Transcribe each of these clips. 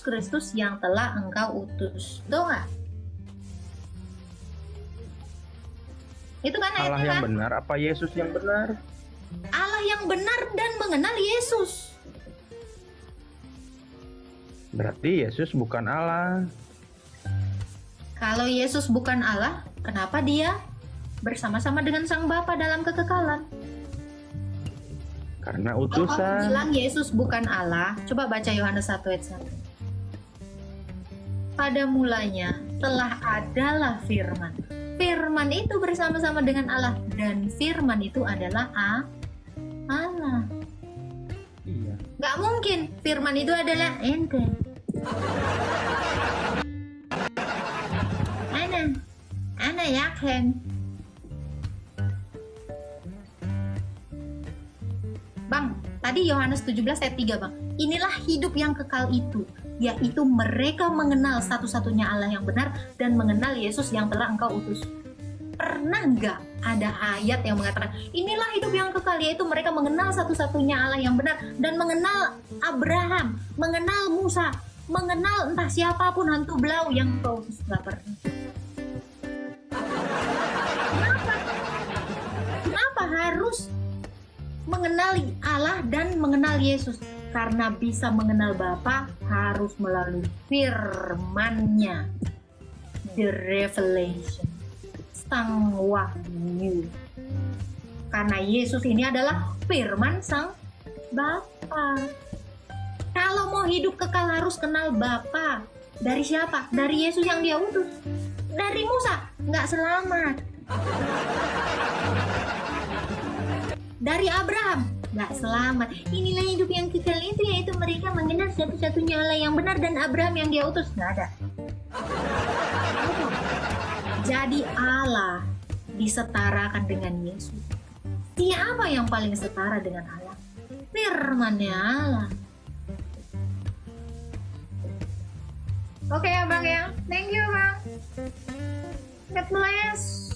Kristus yang telah engkau utus. Tuh nggak? Itu kan Allah ayatnya yang kan? benar apa Yesus yang benar? Allah yang benar dan mengenal Yesus. Berarti Yesus bukan Allah. Kalau Yesus bukan Allah, kenapa dia bersama-sama dengan Sang Bapa dalam kekekalan? Karena Kalau kamu utusan. bilang Yesus bukan Allah, coba baca Yohanes 1 ayat 1. Pada mulanya telah adalah firman. Firman itu bersama-sama dengan Allah, dan firman itu adalah Allah. Iya. Gak mungkin firman itu adalah ente. Ana yakin. Bang, tadi Yohanes 17 ayat 3, Bang. Inilah hidup yang kekal itu, yaitu mereka mengenal satu-satunya Allah yang benar dan mengenal Yesus yang telah engkau utus. Pernah nggak ada ayat yang mengatakan inilah hidup yang kekal, yaitu mereka mengenal satu-satunya Allah yang benar dan mengenal Abraham, mengenal Musa, mengenal entah siapapun hantu belau yang kau utus? Nggak pernah. Kenapa harus mengenali Allah dan mengenal Yesus? Karena bisa mengenal Bapa harus melalui firman-Nya, the revelation, sang wahyu. Karena Yesus ini adalah firman Sang Bapa. Kalau mau hidup kekal harus kenal Bapa. Dari siapa? Dari Yesus yang Dia utus. Dari Musa nggak selamat. Dari Abraham nggak selamat. Inilah hidup yang kekal itu, yaitu mereka mengenal satu-satunya Allah yang benar dan Abraham yang Dia utus. Nggak ada. Jadi Allah disetarakan dengan Yesus. Siapa yang paling setara dengan Allah? Firman-Nya Allah. Oke ya Bang ya. Thank you Bang. God bless.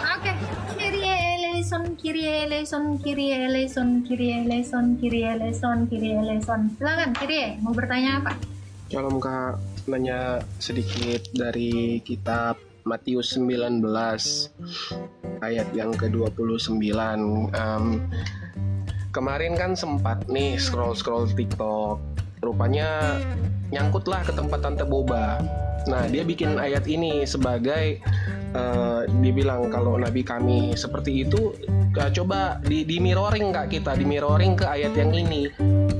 Oke. Kyrie eleison, Kyrie eleison, Kyrie eleison, Kyrie eleison, Kyrie eleison, Kyrie eleison. Silakan Kyrie, mau bertanya apa? Shalom Kak, nanya sedikit dari kitab Matius 19 ayat yang ke-29. Kemarin kan sempat nih scroll TikTok, rupanya nyangkutlah ke tempat Tante Boba. Nah, dia bikin ayat ini sebagai dia bilang kalau nabi kami seperti itu, coba di mirroring Kak, kita di mirroring ke ayat yang ini.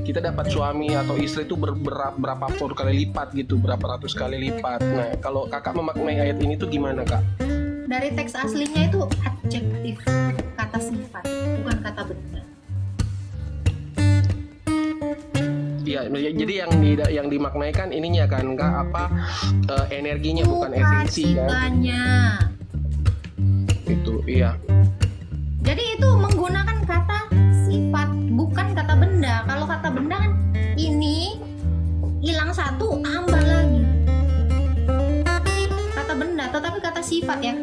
Kita dapat suami atau istri itu berapa puluh kali lipat gitu, berapa ratus kali lipat. Nah, kalau Kakak memaknai ayat ini tuh gimana Kak? Dari teks aslinya itu adjektif, kata sifat, bukan kata benda. Iya, jadi yang dimaknai kan ininya kan Kak, apa energinya bukan esensi kan? Sukacitanya. Itu iya. Jadi itu menggunakan kata sifat, bukan kata benda. Kalau kata benda kan ini hilang satu, tambah lagi. Kata benda, tetapi kata sifat ya.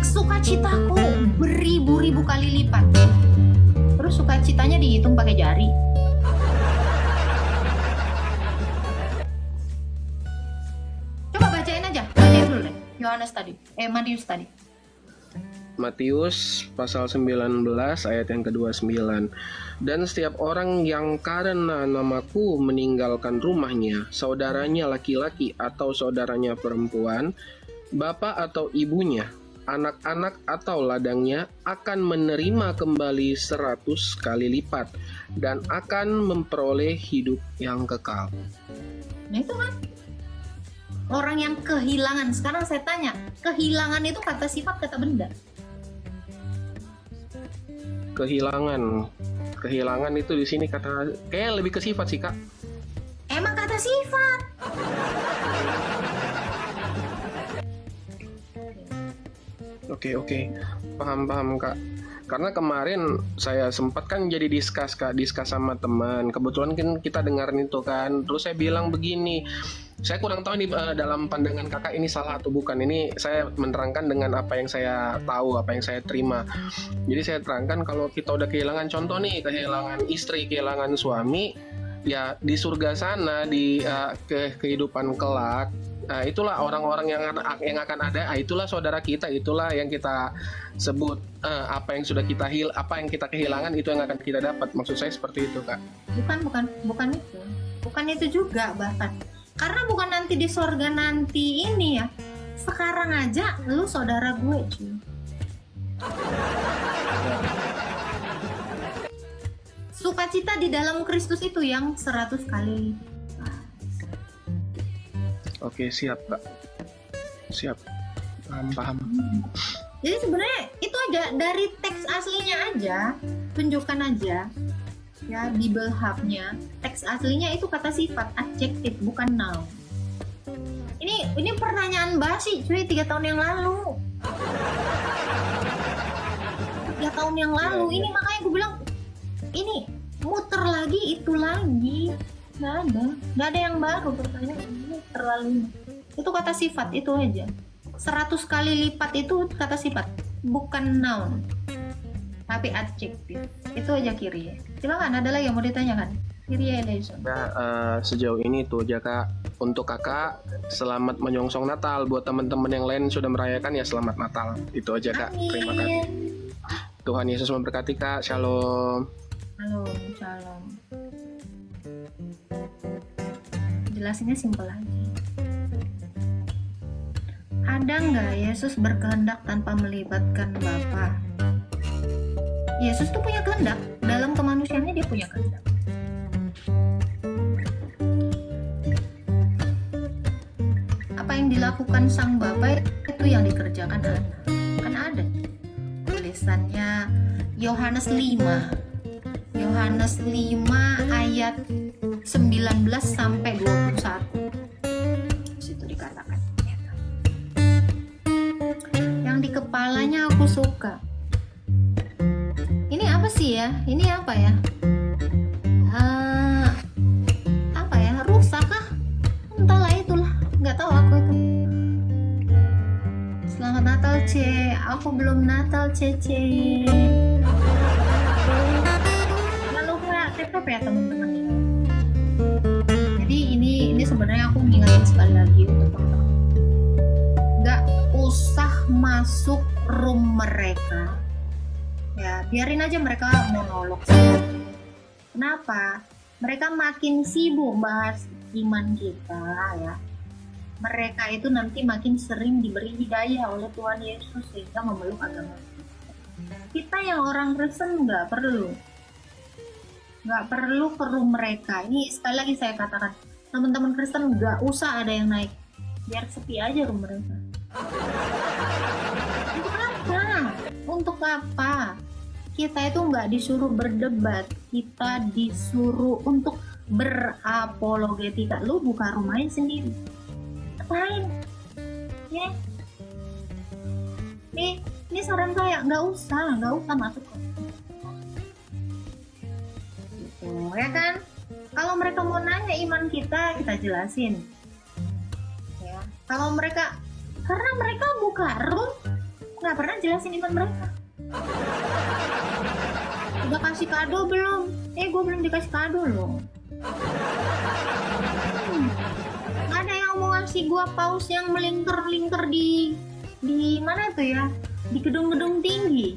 Sukacitaku beribu-ribu kali lipat. Terus sukacitanya dihitung pakai jari. Coba bacain aja, bacain dulu deh. Yohanes tadi, Matius tadi. Matius pasal 19 ayat yang ke-29. Dan setiap orang yang karena namaku meninggalkan rumahnya, saudaranya laki-laki atau saudaranya perempuan, bapak atau ibunya, anak-anak atau ladangnya, akan menerima kembali 100 kali lipat dan akan memperoleh hidup yang kekal. Nah itu kan orang yang kehilangan. Sekarang saya tanya, kehilangan itu kata sifat, kata benda? Kehilangan itu di sini kata kayak lebih ke sifat sih Kak. Emang kata sifat. Oke, paham Kak. Karena kemarin saya sempat kan jadi diskus sama teman. Kebetulan kan kita dengerin itu kan. Terus saya bilang begini, saya kurang tahu nih dalam pandangan Kakak ini salah atau bukan. Ini saya menerangkan dengan apa yang saya tahu, apa yang saya terima. Jadi saya terangkan kalau kita udah kehilangan, contoh nih, kehilangan istri, kehilangan suami, ya di surga sana, di kehidupan kelak. Nah, itulah orang-orang yang akan ada. Itulah saudara kita, itulah yang kita sebut apa yang sudah apa yang kita kehilangan itu yang akan kita dapat. Maksud saya seperti itu, Kak. Bukan itu. Bukan itu juga bahkan. Karena bukan nanti di surga nanti ini ya. Sekarang aja lu saudara gue, cuy. Sukacita di dalam Kristus itu yang 100 kali lipat. Oke, siap, Kak. Siap. Paham. Jadi sebenarnya itu aja dari teks aslinya aja, tunjukkan aja ya Bible Hub-nya. Teks aslinya itu kata sifat, adjektif, bukan noun. Ini pertanyaan basi cuy 3 tahun yang lalu. 3 tahun yang lalu. Ini makanya gue bilang ini muter lagi itu lagi. Nggak ada yang baru, pertanyaan ini terlalu. Itu kata sifat itu aja. 100 kali lipat itu kata sifat, bukan noun. Tapi adjektif. Itu aja kiri ya. Silakan, ada lagi yang mau ditanyakan? Kiri ya, Leison. Sejauh ini itu aja, Kak. Untuk Kakak, selamat menyongsong Natal. Buat teman-teman yang lain sudah merayakan ya selamat Natal. Itu aja, Kak. Terima kasih. Tuhan Yesus memberkati, Kak. Shalom. Shalom. Jelasinnya simpel aja. Ada nggak Yesus berkehendak tanpa melibatkan Bapa? Yesus tuh punya kehendak. Dalam kemanusiaannya dia punya kehendak. Apa yang dilakukan sang Bapa itu yang dikerjakan anak. Kan ada tulisannya Yohanes 5 ayat 19 sampai 21. Situ dikatakan. Yang di kepalanya aku suka. Ini apa sih ya? Ini apa ya? Apa ya? Rusak kah? Entahlah itulah. Nggak tahu aku itu. Selamat Natal, C. Aku belum Natal, Cece. TPP ya teman-teman. Jadi ini sebenarnya aku mengingatkan sekali lagi untuk teman-teman. Nggak usah masuk room mereka. Ya biarin aja mereka monolog saja. Kenapa? Mereka makin sibuk bahas iman kita ya. Mereka itu nanti makin sering diberi hidayah oleh Tuhan Yesus sehingga memeluk agama. Kita yang orang Kristen nggak perlu ke room mereka. Ini sekali lagi saya katakan, teman-teman Kristen nggak usah ada yang naik, biar sepi aja room mereka. Untuk apa? Kita itu nggak disuruh berdebat, kita disuruh untuk berapologetika. Lu buka rumahnya sendiri, ngapain? Ya, ini saran saya, nggak usah masuk ke ya kan. Kalau mereka mau nanya iman kita jelasin ya. Kalau mereka, karena mereka buka room nggak pernah jelasin iman mereka. Udah kasih kado belum? Gue belum dikasih kado loh. Ada yang mau ngasih gua paus yang melingkar-lingkar di mana tuh ya, di gedung-gedung tinggi.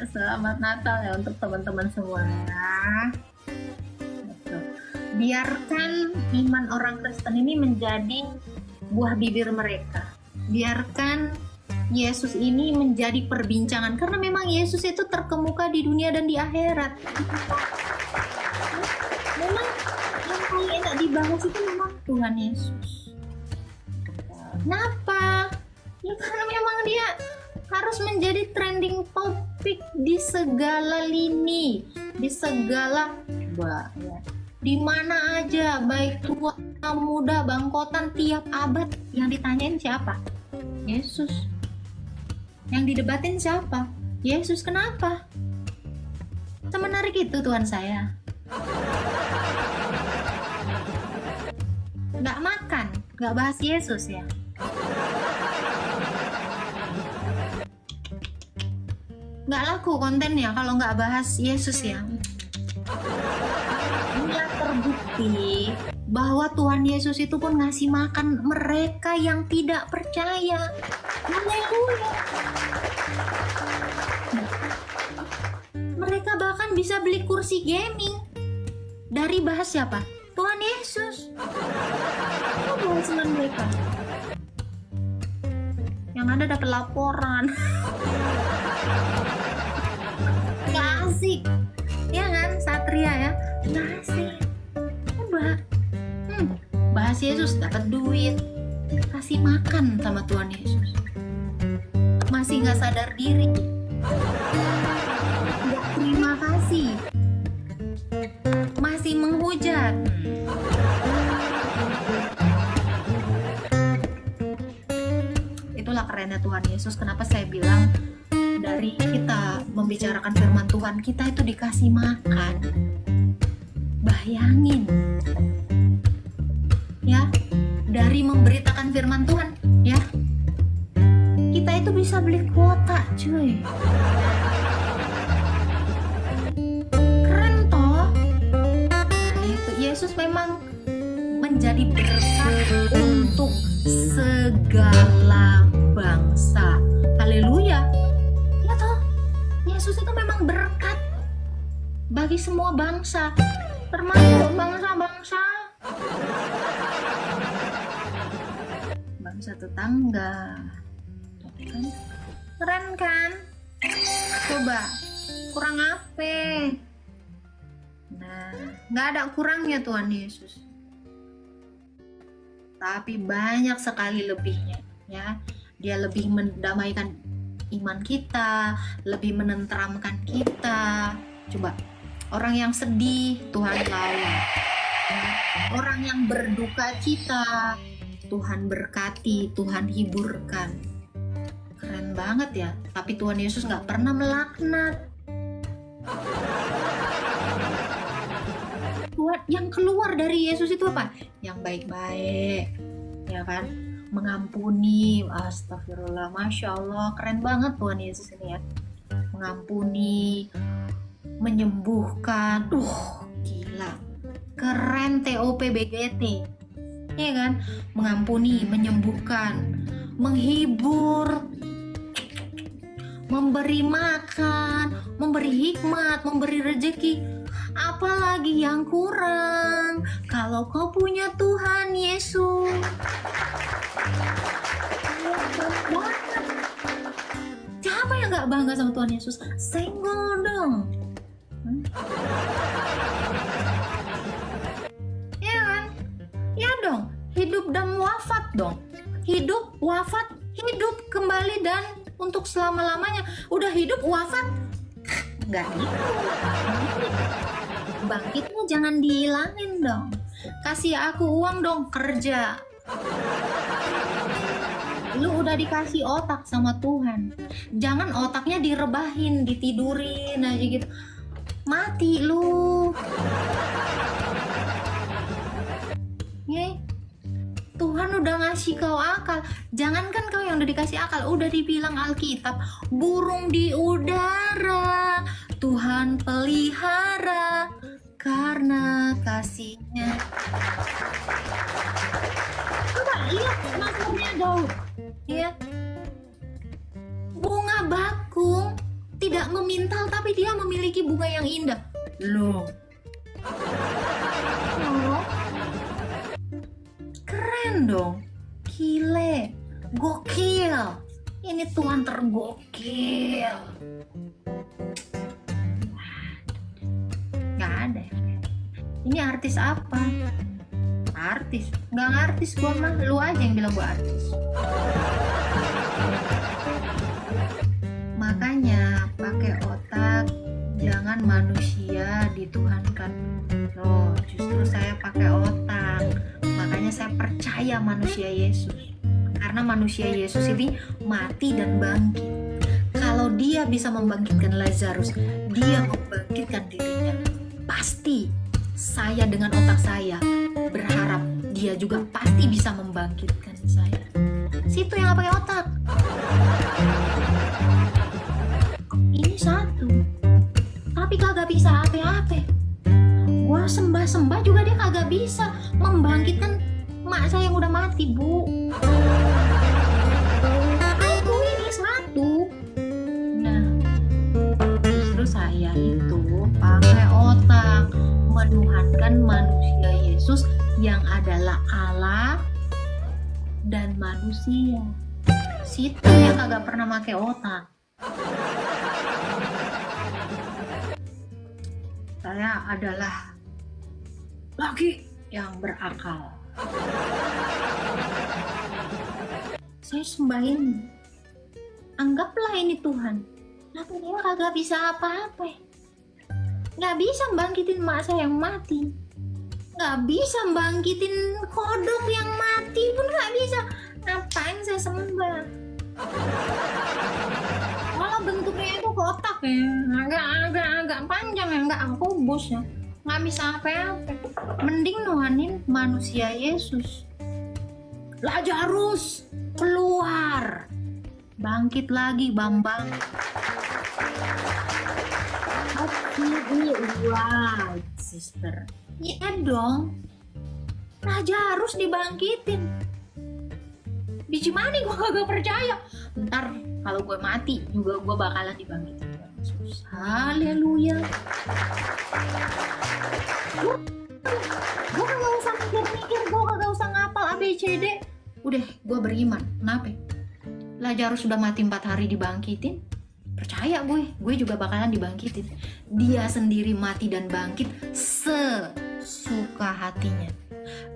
Selamat Natal ya untuk teman-teman semua. Biarkan iman orang Kristen ini menjadi buah bibir mereka. Biarkan Yesus ini menjadi perbincangan, karena memang Yesus itu terkemuka di dunia dan di akhirat. Memang yang paling enak dibahas itu memang Tuhan Yesus. Kenapa? Ya karena memang dia harus menjadi trending topik di segala lini, di segala ya. Di mana aja, baik tua, muda, bangkotan, tiap abad. Yang ditanyain siapa? Yesus. Yang didebatin siapa? Yesus. Kenapa? Semenarik itu Tuhan saya. Nggak makan, nggak bahas Yesus ya. nggak laku kontennya kalau nggak bahas Yesus ya. Ini terbukti bahwa Tuhan Yesus itu pun ngasih makan mereka yang tidak percaya. Haleluya. Mereka bahkan bisa beli kursi gaming dari bahas siapa? Tuhan Yesus. Apa bahas dengan mereka? Yang ada dapat laporan. Gak asik. Ya kan, Satria ya? Gak asik. Coba. Bahas Yesus dapat duit. Kasih makan sama Tuhan Yesus. Masih gak sadar diri. Gak terima kasih. Masih menghujat. Itulah kerennya Tuhan Yesus. Kenapa saya bilang dari kita membicarakan firman Tuhan, kita itu dikasih makan. Bayangin ya, dari memberitakan firman Tuhan ya, kita itu bisa beli kuota cuy. Keren toh. Nah, itu Yesus memang menjadi berkat untuk segala bangsa. Haleluya. Ya toh, Yesus itu memang berkat bagi semua bangsa, termasuk bangsa-bangsa tetangga. Kan? Keren kan? Coba, kurang apa? Nah, nggak ada kurangnya Tuhan Yesus. Tapi banyak sekali lebihnya ya. Dia lebih mendamaikan iman kita, lebih menenteramkan kita. Coba, orang yang sedih Tuhan lawan. Orang yang berduka cita Tuhan berkati, Tuhan hiburkan. Keren banget ya. Tapi Tuhan Yesus gak pernah melaknat. Yang keluar dari Yesus itu apa? Yang baik-baik, ya kan? Mengampuni. Astagfirullah, Masya Allah. Keren banget Tuhan Yesus ini ya. Mengampuni, menyembuhkan. Gila. Keren TOPBGT. Ya kan? Mengampuni, menyembuhkan, menghibur, memberi makan, memberi hikmat, memberi rezeki. Apalagi yang kurang kalau kau punya Tuhan Yesus. Siapa yang gak bangga sama Tuhan Yesus? Senggol dong. Ya kan? Ya dong, hidup dan wafat dong. Hidup, wafat, hidup kembali dan untuk selama-lamanya. Udah hidup, wafat, nggak gitu. Bangkitnya jangan dihilangin dong. Kasih aku uang dong, kerja. Lu udah dikasih otak sama Tuhan. Jangan otaknya direbahin, ditidurin aja gitu. Mati lu. Ye, Tuhan udah ngasih kau akal. Jangankan kau yang udah dikasih akal, udah dibilang Alkitab, burung di udara Tuhan pelihara karena kasih-Nya. Coba lihat Mazmurnya Daud, ya. Bunga bakung tidak memintal, tapi dia memiliki bunga yang indah. Loh. Keren dong, gile, gokil. Ini Tuhan tergokil. Gak ada. Ini artis apa? Artis? Gak ngartis gua mah. Lu aja yang bilang gua artis. Makanya pakai otak, jangan manusia dituhankan. Loh, justru saya pakai otak. Makanya saya percaya manusia Yesus. Karena manusia Yesus ini mati dan bangkit. Kalau dia bisa membangkitkan Lazarus, dia membangkitkan dirinya. Pasti saya dengan otak saya berharap dia juga pasti bisa membangkitkan saya. Situ yang pakai otak. Ini kagak bisa apa-apa. Gua sembah juga dia kagak bisa membangkitkan mak saya yang udah mati, Bu. Itu ini satu. Nah, justru saya itu pakai otak menuhankan manusia Yesus yang adalah Allah dan manusia. Situ yang kagak pernah pakai otak. Saya adalah laki yang berakal. Saya sembahin. Anggaplah ini Tuhan. Tapi dia kagak bisa apa-apa. Nggak bisa bangkitin mak saya yang mati. Nggak bisa bangkitin kodok yang mati pun nggak bisa. Ngapain saya sembah? Kalau bentuknya itu kotak ya, agak panjang ya, nggak kubus ya, nggak bisa apa-apa. Mending nuhanin manusia Yesus. Lazarus keluar, bangkit lagi Bambang. Oke, right, sister. Iya dong, Lazarus dibangkitin. Biji mani gue kagak percaya. Ntar kalau gue mati juga gue bakalan dibangkitin Yesus. Haleluya. Gue kagak usah mikir-mikir, gue kagak usah ngapal ABCD. Udah, gue beriman. Kenapa? Lazarus sudah mati 4 hari dibangkitin. Percaya gue juga bakalan dibangkitin. Dia sendiri mati dan bangkit sesuka hatinya.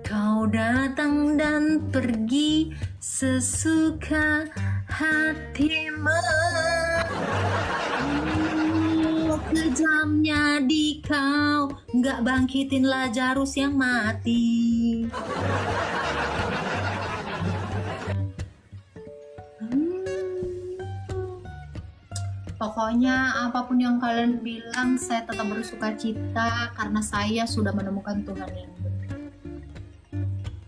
Kau datang dan pergi sesuka hatimu. Kejamnya di kau nggak bangkitin Lazarus yang mati. Pokoknya apapun yang kalian bilang, saya tetap bersuka cita karena saya sudah menemukan Tuhan yang benar.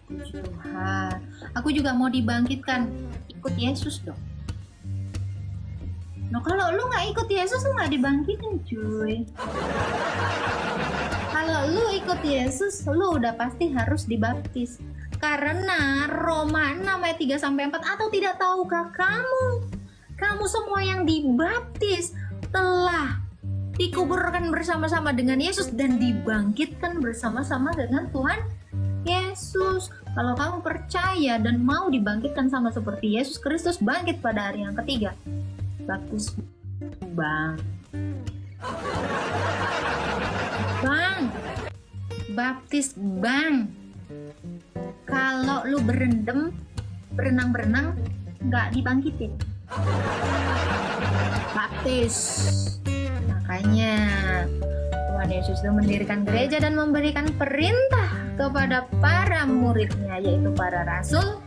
Puji Tuhan. Aku juga mau dibangkitkan. Ikut Yesus dong. Nah kalau lu nggak ikut Yesus, lu nggak dibangkitin cuy. Kalau lu ikut Yesus, lu udah pasti harus dibaptis. Karena Roma 6 ayat 3-4, atau tidak tahukah kamu semua yang dibaptis telah dikuburkan bersama-sama dengan Yesus dan dibangkitkan bersama-sama dengan Tuhan Yesus. Kalau kamu percaya dan mau dibangkitkan sama seperti Yesus Kristus bangkit pada hari yang ketiga, baptis bang. Baptis bang. Kalau lu berenang nggak dibangkitin. Baptis. Makanya Tuhan Yesus itu mendirikan gereja dan memberikan perintah kepada para muridnya, yaitu para rasul.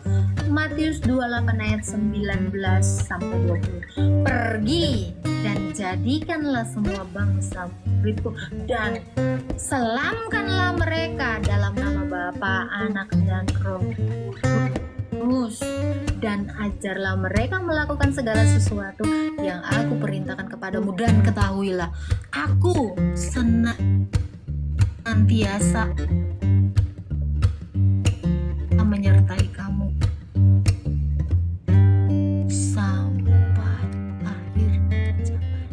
Matius 28 ayat 19-20. Pergi dan jadikanlah semua bangsa muridku dan selamkanlah mereka dalam nama Bapa, Anak, dan Roh Kudus, dan ajarlah mereka melakukan segala sesuatu yang aku perintahkan kepadamu, dan ketahuilah aku senantiasa menyertai kamu sampai akhir zaman.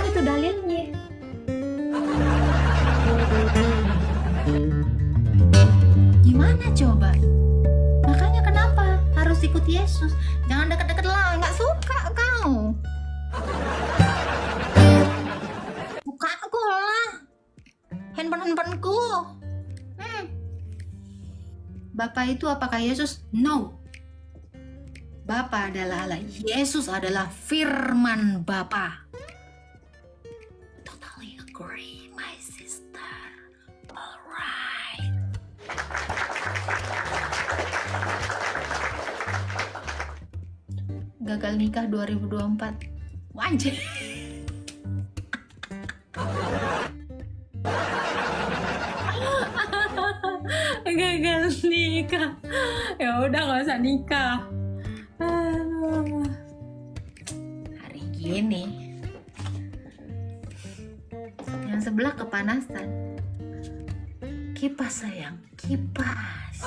Itu dalilnya. Gimana coba? Makanya kenapa harus ikut Yesus? Jangan deket-deket lah, nggak suka kau. Buka aku lah, handphone-handphoneku. Bapa itu apakah Yesus? No. Bapa adalah Allah. Yesus adalah firman Bapa. Totally agree, my sister. Alright. Gagal nikah 2024. Wajib. Gagal nikah. Ya udah nggak usah nikah. Hari begini. Yang sebelah kepanasan. Kipas sayang, kipas.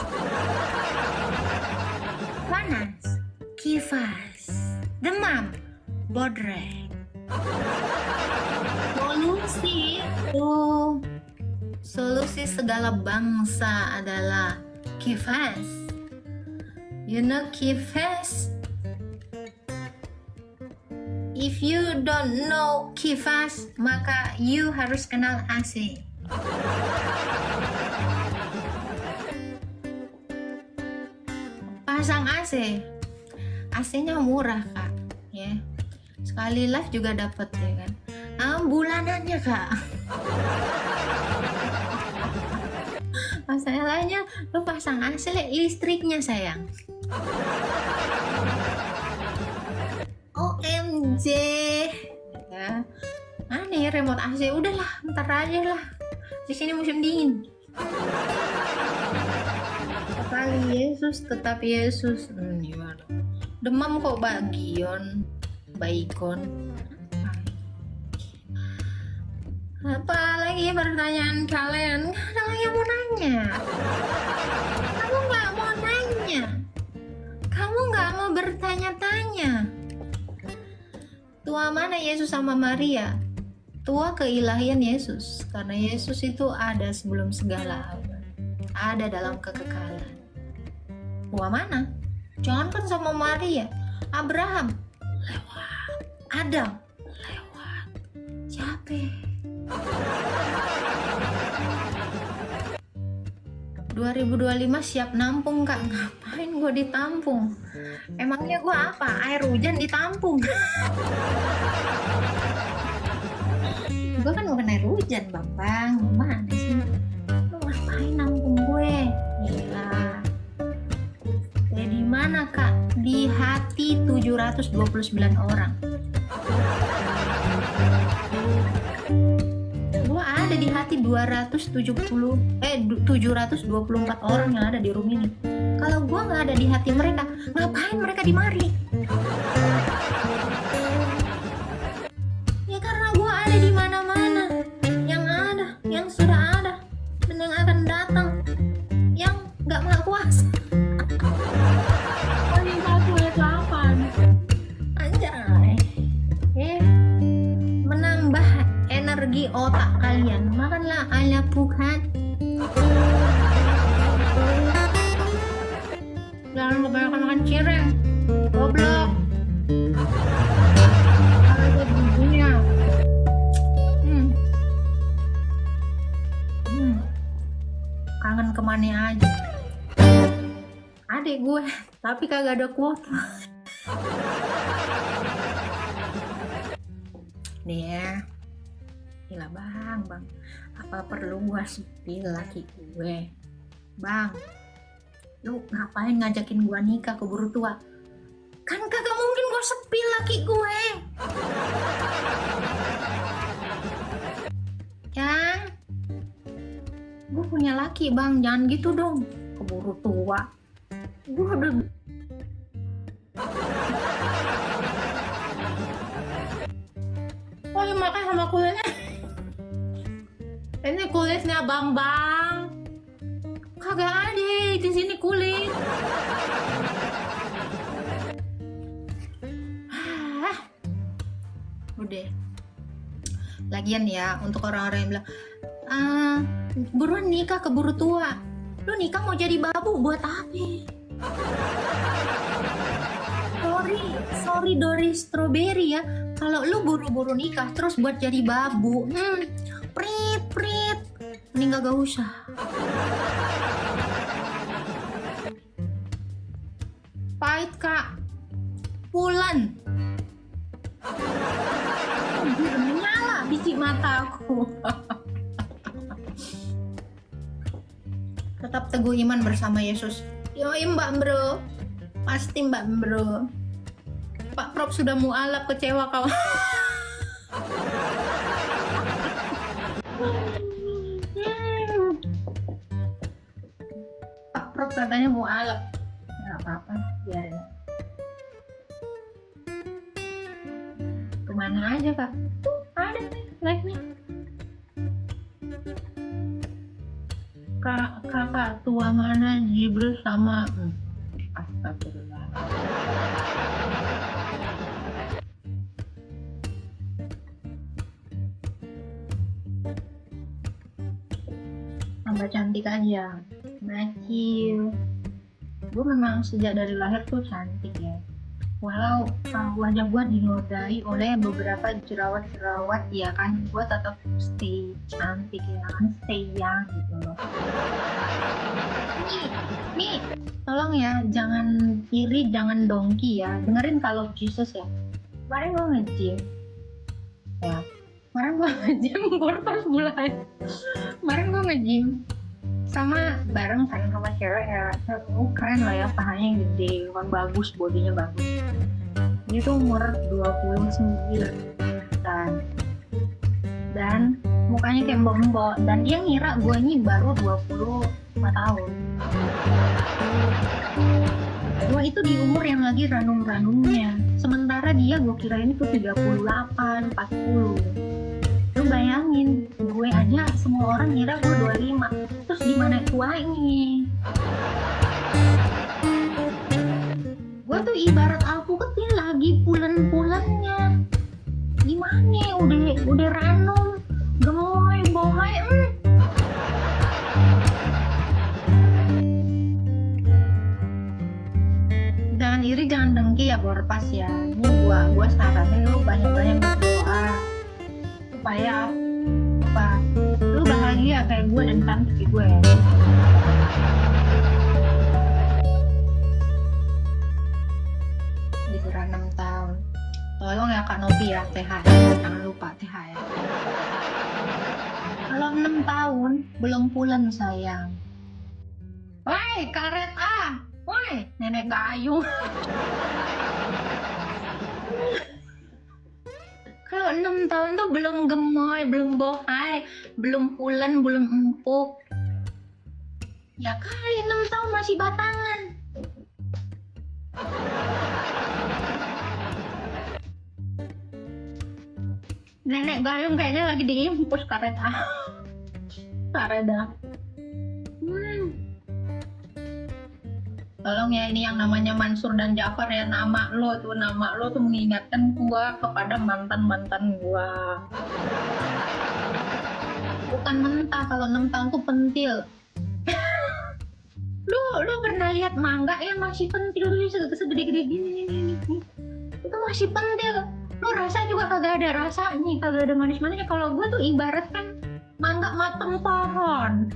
Panas, kipas. Demam, bodrek. Solusi segala bangsa adalah kipas. You know kipas? If you don't know kipas, maka you harus kenal AC. Pasang AC. AC-nya murah, Kak, ya. Sekali live juga dapat, ya kan. Bulanannya, Kak. Masalahnya lu pasang AC listriknya, sayang. OMG. Ya. Aneh remote AC, udahlah, ntar aja lah. Di sini musim dingin. Sekali Yesus tetap Yesus. Gimana? Demam kok bagion, baikon. Apa lagi pertanyaan kalian? Nggak ada lagi yang mau nanya. Kamu nggak mau nanya. Kamu nggak mau bertanya-tanya. Tua mana Yesus sama Maria? Tua keilahian Yesus, karena Yesus itu ada sebelum segala ada dalam kekekalan. Tua mana? Jangankan sama Maria, Abraham lewat, Adam lewat, siapa? 2025 siap nampung, Kak. Ngapain gue ditampung? Emangnya gue apa? Air hujan ditampung. Gue kan bukan air hujan, Bang. Mana sih? Lu ngapain nampung gue? Gila. Ya di mana, Kak? Di hati 729 orang. Gue ada di hati 724 orang yang ada di room ini. Kalau gue nggak ada di hati mereka, ngapain mereka di mari? Ya karena gue ada di mana-mana. Yang ada, yang sudah ada, dan yang akan datang, yang nggak maha kuasa. Paling satu ya kapan? Anjay. Menambah energi otak kalian, makanlah ala Tuhan. Jangan kebanyakan makan cireng, goblok. Ada bumbunya. Kangen kemana aja. Adik gue, tapi kagak ada kuota. Nih ya. Gila bang, apa perlu gua sepil laki gue? Bang, lu ngapain ngajakin gua nikah keburu tua? Kan kagak mungkin gua sepil laki gue. Ya, gua punya laki bang, jangan gitu dong, keburu tua. Gua udah makan sama kulitnya. Ini kulitnya Bambang. Kagak ada di sini kulit. Udah. Lagian ya, untuk orang-orang yang bilang, buruan nikah keburu tua. Lu nikah mau jadi babu buat apa? Sorry Dori Strawberry ya. Kalau lu buru-buru nikah terus buat jadi babu, prit, mending gak usah. Pahit Kak, pulen. Menyala biji mataku. Tetap teguh iman bersama Yesus. Yoi Mbak Bro, pasti Mbak Bro. Pak Prop sudah mualaf, kecewa kawan. Pak Prop katanya mualaf. Nggak apa-apa, biarin. Mana aja kak? Tuh ada nih live-nya. Kakak tua mana Jibril sama astagfirullah. Tambah cantik aja, Macil. Gue memang sejak dari lahir tuh cantik ya. Walau wajah gue dinodai oleh beberapa jerawat-jerawat ya kan, gue tetap stay cantik ya kan, stay young gitu loh. Nih, tolong ya, jangan iri, jangan dongki ya. Dengerin kalau Jesus ya. Kemarin gue nge-gym ya. Kemarin gue nge-gym baru pas mulai. Kemarin gue nge-gym sama bareng kan sama cewek ya, keren lah ya, pahanya gede kan, bagus, bodinya bagus. Dia tuh umur 29 dan mukanya kayak mbok-mbok, dan dia ngira gue ini baru 25 tahun. Gue itu di umur yang lagi ranum-ranumnya, sementara dia gue kira ini tuh 38, 40. Lu bayangin, gue aja semua orang ngira gue 25, terus gimana tuanya? Gue tuh ibarat alpukat nih lagi pulen-pulennya. Gimana? Udah ranum, gemoy, bohai. Jangan iri, jangan dengki ya, borpas ya. Ini gua saranin lu banyak-banyak berdoa supaya apa, lu bahagia kayak gue dan cantik gue ya. Dikira 6 tahun. Tolong ya Kak Novi ya, THR, jangan lupa THR. Kalau 6 tahun belum pulen sayang. Woi karet ah, woi nenek gayung. Kalau 6 tahun tuh belum gemoy, belum bohai, belum pulen, belum empuk. Ya kali 6 tahun masih batangan. Nenek gayung kayaknya lagi diimpus karet ah. Kareda. Tolong ya, ini yang namanya Mansur dan Jafar ya, nama lo tuh mengingatkan gua kepada mantan gua. Bukan mentah, kalau 6 tahun tuh pentil. lu pernah lihat mangga yang masih pentil segede-gede gini. Itu masih pentil. Lu rasa juga kagak ada rasanya, kagak ada manis-manisnya. Kalau gua tuh ibarat kan mangga matang pohon.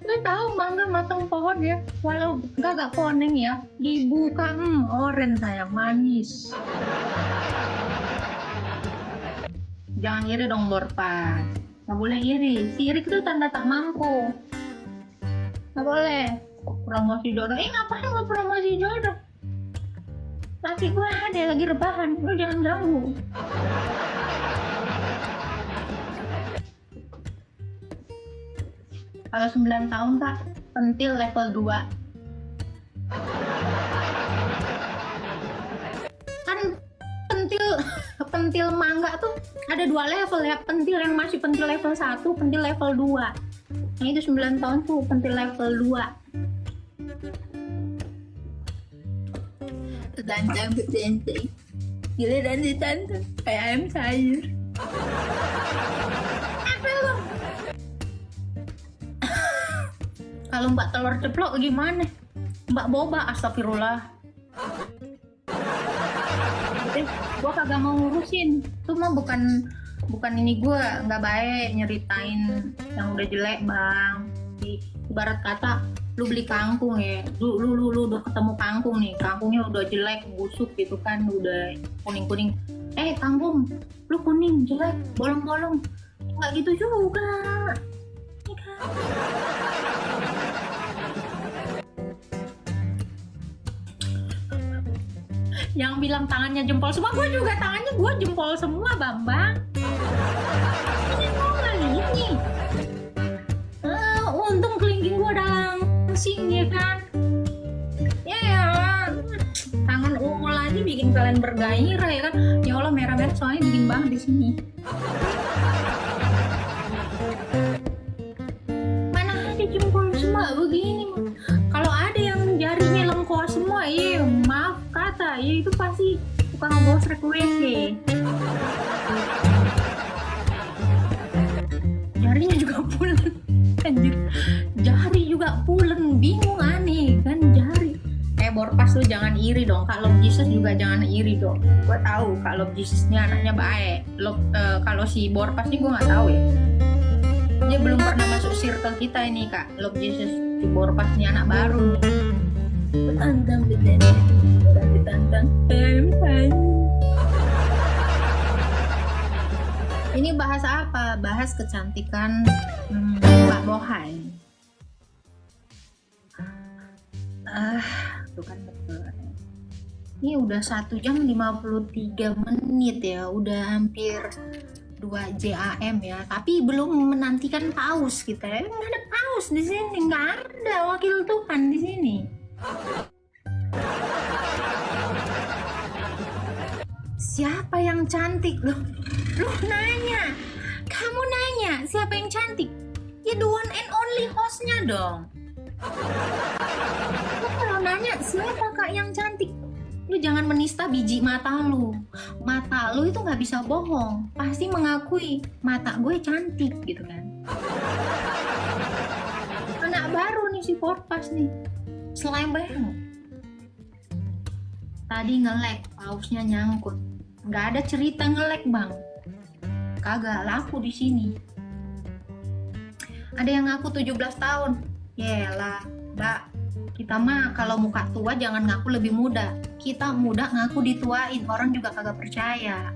Lu tahu mangga matang pohon ya, walau gak kuning ya, dibuka oren sayang, manis. Jangan iri dong borpas, gak boleh iri. Si iri itu tanda tak mampu, gak boleh. Promosi jodoh, ngapain lo promosi jodoh? Laki gue ada lagi rebahan, lu jangan ganggu. Kalau 9 tahun kak, pentil level 2. Kan pentil mangga tuh ada 2 level ya. Pentil yang masih pentil level 1, pentil level 2. Nah itu 9 tahun tuh pentil level 2. Tantang bertenteng, giliran ditantang kayak ayam sayur. Apa lo? Kalau mbak telur ceplok gimana? Mbak boba, astagfirullah. Gue kagak mau ngurusin. Itu mah bukan ini gue nggak baik nyeritain yang udah jelek bang. Ibarat kata lu beli kangkung ya, lu udah ketemu kangkung nih, kangkungnya udah jelek, busuk gitu kan, udah kuning. Kangkung, lu kuning, jelek, bolong-bolong. Nggak gitu juga. Ya kan? Yang bilang tangannya jempol semua, gue juga tangannya gue jempol semua Bambang. Ini ngomong ini. Untung kelingking gue ada langsing ya kan. Ya tangan ungu lagi bikin kalian bergairah ya kan. Ya Allah, merah-merah soalnya dingin banget di sini. Mana ada jempol semua begini. Kalau ada yang jarinya lengkos semua, maaf kata, ya itu pasti tukang gosrek WC. Jarinya juga pulen, anjir. Jari juga pulen, bingung aneh kan jari. Borpas lu jangan iri dong. Kak Love Jesus juga jangan iri dong. Gue tahu Kak Love Jesus ini anaknya baik. Kalau si Borpas ini gue nggak tahu ya. Dia belum pernah masuk circle kita ini Kak Love Jesus. Si Borpas ini anak baru nih. Betantang. Ini bahas apa? Bahas kecantikan Mbak Bohan. Tuh kan betul. Ini udah 1 jam 53 menit ya. Udah hampir 2 jam ya. Tapi belum menantikan paus kita ya. Nggak ada paus di sini. Nggak ada wakil Tuhan di sini. Siapa yang cantik? Loh nanya. Kamu nanya siapa yang cantik? Ya the one and only hostnya dong. Lu kalau nanya siapa Kak yang cantik, lu jangan menista biji mata lu. Mata lu itu nggak bisa bohong, pasti mengakui mata gue cantik gitu kan. Anak baru nih si Borpas nih, selembeng. Tadi nge-lag, pausnya nyangkut. Nggak ada cerita nge-lag bang, kagak laku di sini. Ada yang ngaku 17 tahun. Yelah, Mbak, kita mah kalau muka tua jangan ngaku lebih muda. Kita muda ngaku dituain, orang juga kagak percaya.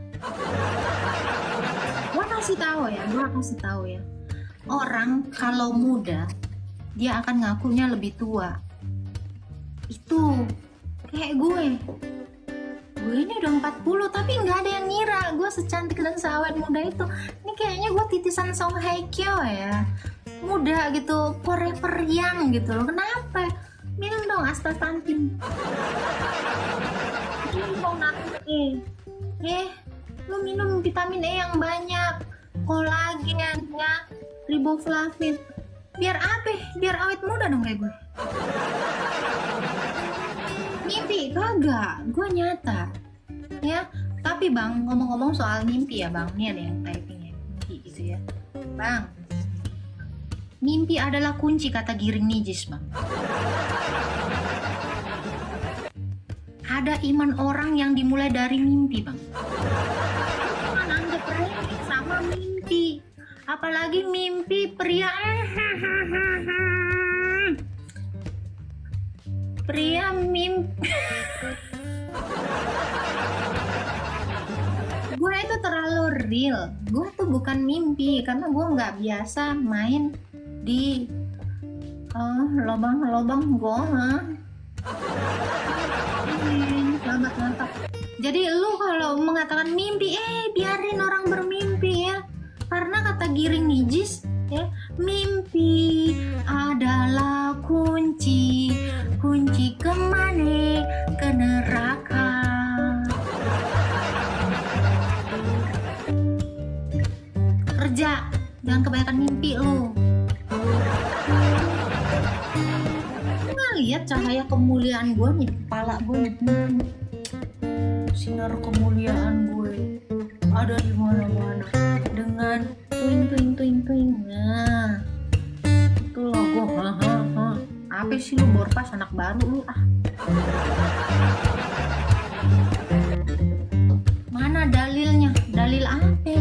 Gua kasih tahu ya. Orang kalau muda dia akan ngakunya lebih tua. Itu kayak gue. Gue ini udah 40 tapi nggak ada yang ngira gue secantik dan seawet muda itu. Ini kayaknya gue titisan Song Hye Kyo ya. Muda gitu, forever young gitu loh. Kenapa? Minum dong astaxanthin. Minum dong nanti. Lu minum vitamin E yang banyak, kolagen ya, riboflavin. Biar apa? Biar awet muda dong kayak gue. Mimpi kagak, gue nyata. Ya, tapi bang, ngomong-ngomong soal mimpi ya bang, ini ada yang typing ya, mimpi gitu ya. Bang, mimpi adalah kunci kata Giring Nijis bang. Ada iman orang yang dimulai dari mimpi bang. Jangan anggap remeh sama mimpi. Apalagi mimpi pria. Pria mimpi. Gue itu terlalu real. Gue tuh bukan mimpi karena gue nggak biasa main di lobang-lobang goa. Mantap. Jadi lu kalau mengatakan mimpi, biarin orang bermimpi ya. Karena kata Giring Nijis ya, mimpi adalah kunci kemana? Ke neraka. Kerja, jangan kebanyakan mimpi lu. Nggak lihat cahaya kemuliaan gue nih di kepala gue. Sinar kemuliaan gue ada di mana-mana dengan twing. Nah, itu logo. Apa sih lu Borpas, anak baru lu ah. Mana dalilnya? Dalil apa?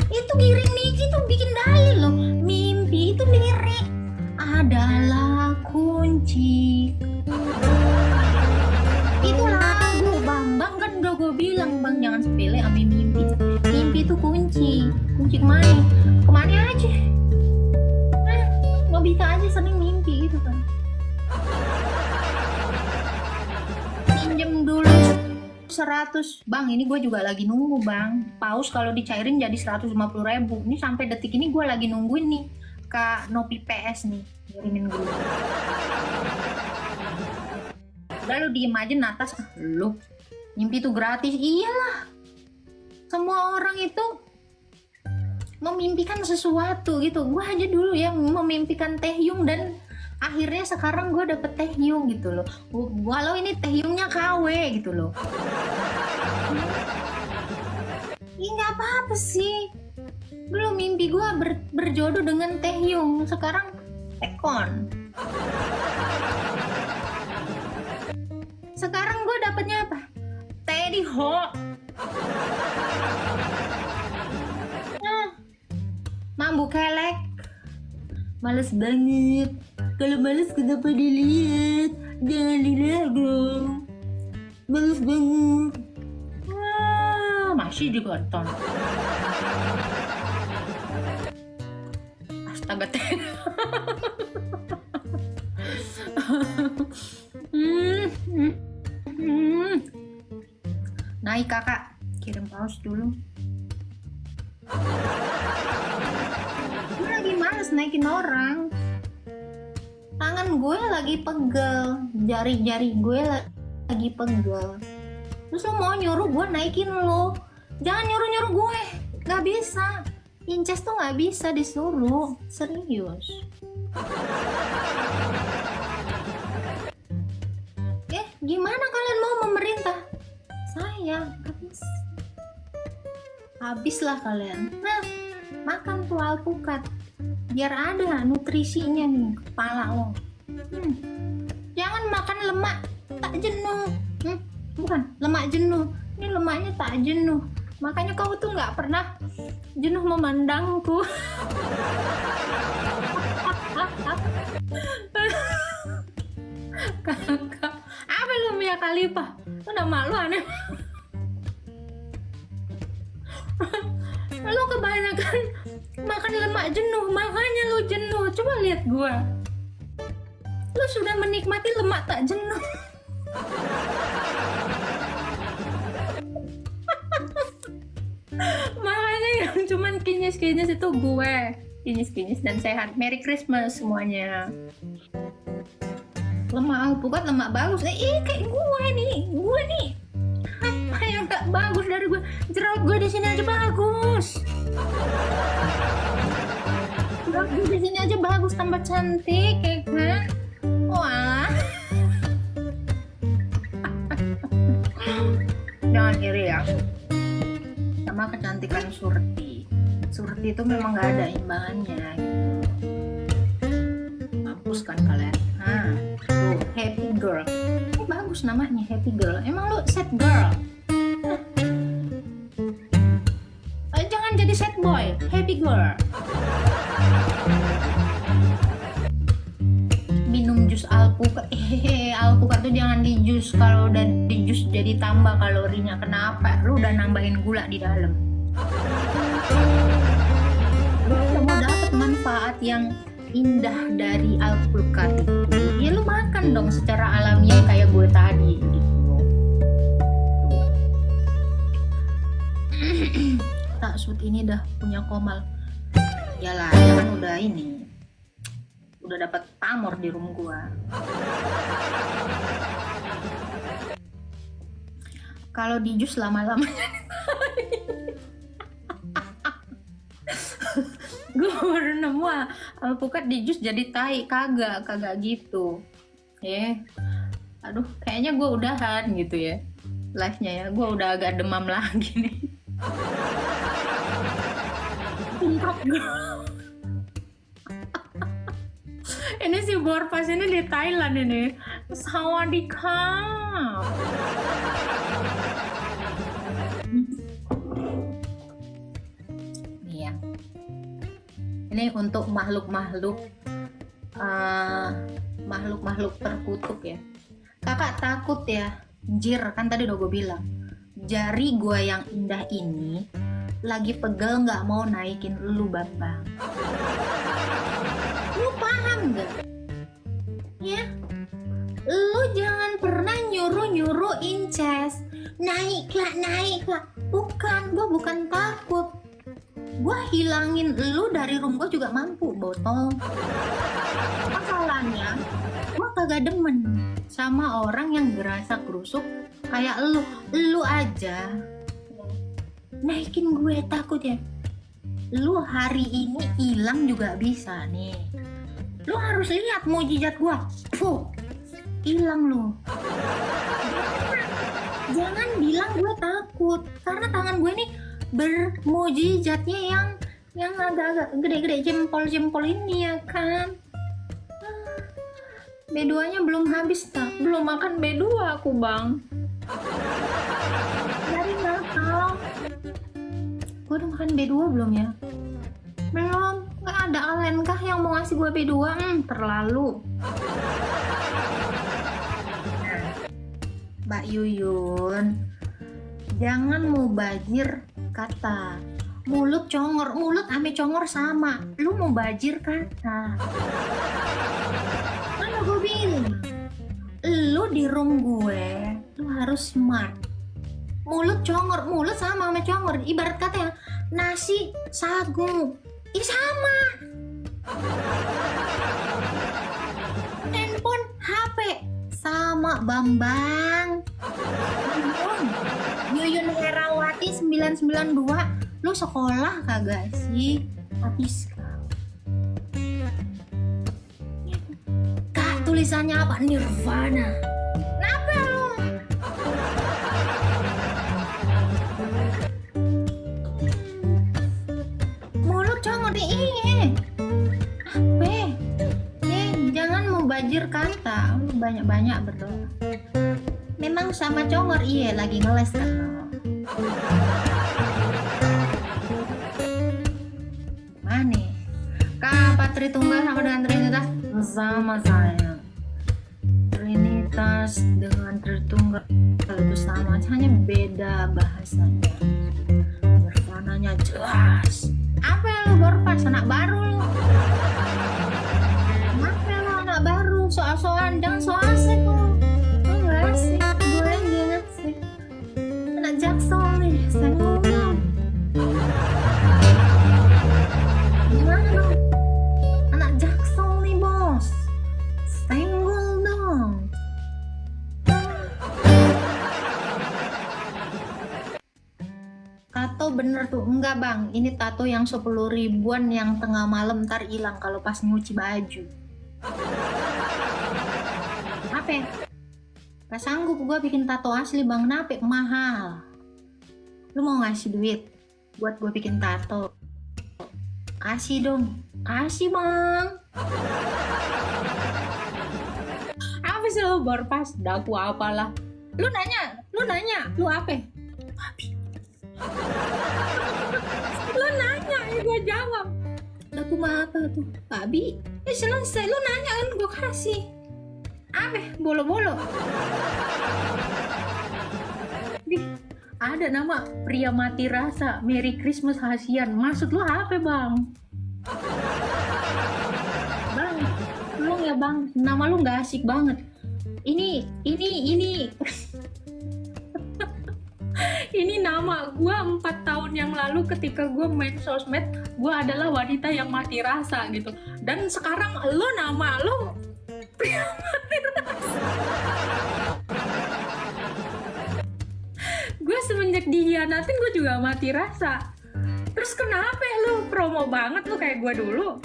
Itu Giring Niji tuh bikin dalil loh. Mimpi itu lirik adalah kunci. Itu lagu bang kan udah gue bilang bang, jangan sepele sama mimpi. Mimpi itu kunci kemana aja. Nobita aja sering mimpi gitu kan. Pinjem dulu 100 bang, ini gue juga lagi nunggu bang. Paus kalau dicairin jadi 150.000. Ini sampai detik ini gue lagi nungguin nih Kak Nopi PS nih kirimin gue. Udah lu diem aja Natas, lu Mimpi itu gratis, iyalah. Semua orang itu memimpikan sesuatu gitu. Gue aja dulu ya memimpikan Taehyung dan akhirnya sekarang gue dapet Taehyung gitu loh. Walau ini Taehyungnya KW gitu loh. Ih, nggak apa-apa sih. Dulu mimpi gue berjodoh dengan Taehyung, sekarang Taekwon. Sekarang gue dapetnya apa? Teddy Hawk. Mambu kelek. Males banget. Kalau males kenapa dilihat? Jangan dilihat dong. Males banget. Wah, masih digoton. Astaga. Naik kakak, kirim paus dulu. Gue lagi males naikin orang. Tangan gue lagi pegel, jari-jari gue lagi pegel. Terus lo mau nyuruh gue naikin lo? Jangan nyuruh-nyuruh gue, nggak bisa. Inces tuh nggak bisa disuruh, serius. Gimana kalian mau memerintah? Saya habislah kalian. Nah, makan tuh alpukat biar ada nutrisinya nih kepala lo. Jangan makan lemak tak jenuh. Bukan lemak jenuh, ini lemaknya tak jenuh. Makanya kau tuh nggak pernah jenuh memandangku. Kakak, apa lu Mia Khalifa? Lu nama lu aneh. Lu kebanyakan makan lemak jenuh, makanya lu jenuh. Coba lihat gua. Lu sudah menikmati lemak tak jenuh. Makanya yang cuman kinyis-kinyis itu gue. Kinyis-kinyis dan sehat. Merry Christmas semuanya. Lemak alpukat, lemak bagus. Kayak gue nih. Apa yang gak bagus dari gue? Jerawat gue di sini aja bagus. Jerawat gue di sini aja bagus, tambah cantik, ya kan? Wah. Jangan iri ya. Sama kecantikan Surti. Surti itu memang gak ada imbangannya gitu. Mampus kan kalian. Nah, tuh Happy Girl. Ini bagus namanya Happy Girl. Emang lu sad girl? Jangan jadi sad boy, Happy Girl. Minum jus alpukat. Alpukat tuh jangan di jus. Kalau udah di jus jadi tambah kalorinya. Kenapa? Lu udah nambahin gula di dalam. Lu mau dapet manfaat yang indah dari alpukat itu, ya lu makan dong secara alamiah kayak gue tadi gitu. Taksud ini dah punya Komal. Yalah, ya kan udah ini. Udah dapat pamor di room gua. Kalau di jus lama-lamanya gue baru nemu alpukat di jus jadi tai. Kagak gitu aduh, kayaknya gue udahan gitu ya live-nya ya. Gue udah agak demam lagi nih. Ini si Borpas ini di Thailand ini. Sawadikap. Ini untuk makhluk-makhluk terkutuk ya. Kakak takut ya, jir, kan tadi udah gue bilang. Jari gue yang indah ini lagi pegel nggak mau naikin lu Bambang. Lu paham gak? Ya, lu jangan pernah nyuruh Inces naiklah. Bukan, gue bukan takut. Gue hilangin lu dari room gue juga mampu, botol. Masalahnya gue kagak demen sama orang yang gerasa gerusuk Kayak lu aja naikin gue takut ya. Lu hari ini hilang juga bisa nih. Lu harus lihat mukjizat gue. Puh, hilang lu. Jangan bilang gue takut, karena tangan gue ini bermukjizatnya yang agak-agak gede-gede, jempol-jempol ini ya kan. B2-nya belum habis tak? Belum makan B2 aku bang. Dari Natal. Gue udah makan B2 belum ya? Belum. Gak ada Alen kah yang mau ngasih gue B2? Terlalu. Mbak Yuyun, jangan mubazir kata. Mulut congor, mulut ame congor sama. Lu mubazir kata. Mana gue bilang, lu di room gue, lu harus smart. Mulut congor, mulut sama congor. Ibarat kata ya, nasi, sagu, sama. Handphone, HP, sama Bambang. Yuyun Herawati 992, lu sekolah kagak sih? Habis kau. Kak, tulisannya apa? Nirvana. Kenapa lu? Mulut congor nih. Apa? Jangan mubazir kata. Lu banyak-banyak berdoa. Memang sama congor, iya lagi ngeles kan. Mana? Kak Tritunggal sama dengan Trinitas sama saya. Trinitas dengan Tritunggal itu sama, hanya beda bahasanya. Nirvananya jelas. Apa yang lu baru pas anak baru lu? Apa lu anak baru? Soal-soalan jangan so asik lu. Enggak asik, gue yang inget sih. Anak jaksel nih, senggol dong. Gimana dong? Anak jaksel nih bos, senggol dong. Tato bener tuh, enggak bang, ini tato yang 10 ribuan yang tengah malam ntar hilang kalau pas nyuci baju. Apa? Gak sanggup gue bikin tato asli bang, kenapa? Mahal. Lu mau ngasih duit buat gue bikin tato? Kasih dong, kasih bang. Apa sih lu baru pas daku apalah? Lu nanya, lu apa? Babi. Lu nanya, ya gue jawab. Daku mah apa tuh? Babi. Selesai, lu nanya kan gue kasih. Apa? Bolo-bolo. Ada nama pria mati rasa, Merry Christmas Hasian. Maksud lu apa bang? Bang, tolong ya bang, nama lu nggak asik banget. Ini ini nama gue 4 tahun yang lalu ketika gue main sosmed, gue adalah wanita yang mati rasa gitu. Dan sekarang lo nama lo pria mati rasa. Gue semenjak dihianatin gue juga mati rasa. Terus kenapa lu promo banget lu kayak gue dulu?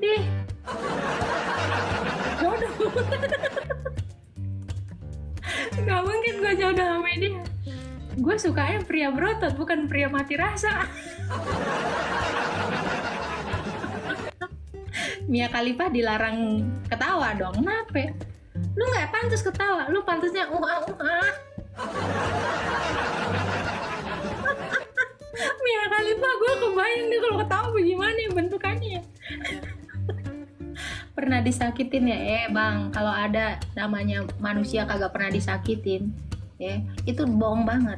Dih. Jodoh. Gak mungkin gue jodoh sama dia. Gue sukanya pria berotot, bukan pria mati rasa. Mia Khalifa dilarang ketawa dong. Kenapa? Lu gak pantas ketawa, lu pantasnya Mia Khalifa gue kebayang nih kalau ketawa bagaimana ya bentukannya. Pernah disakitin ya? Bang, kalau ada namanya manusia kagak pernah disakitin ya, itu bohong banget.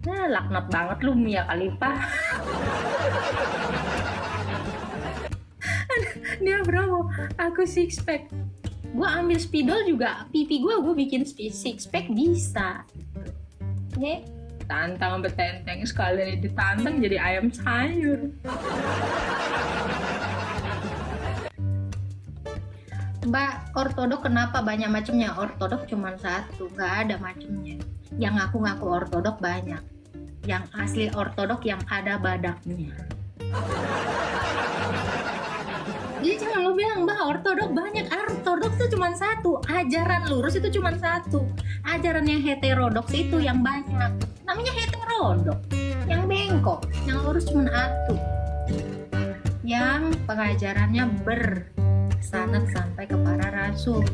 Nah, laknat banget lu Mia Khalifa. Dia bro, aku six pack. Gue ambil spidol juga, pipi gue bikin six pack bisa. Nih, tantang betenteng sekali ditantang jadi ayam sayur. Mbak, ortodok kenapa banyak macamnya? Ortodok cuma satu, nggak ada macamnya. yang ngaku-ngaku ortodok banyak. Yang asli ortodok yang ada badaknya. Jadi jangan lo bilang, Mbak, ortodok banyak. Ortodok itu cuma satu. Ajaran lurus itu cuma satu. Ajaran yang heterodoks itu yang banyak. Namanya heterodok. Yang bengkok, yang lurus cuma satu. Yang pengajarannya bersanad sampai ke para rasul.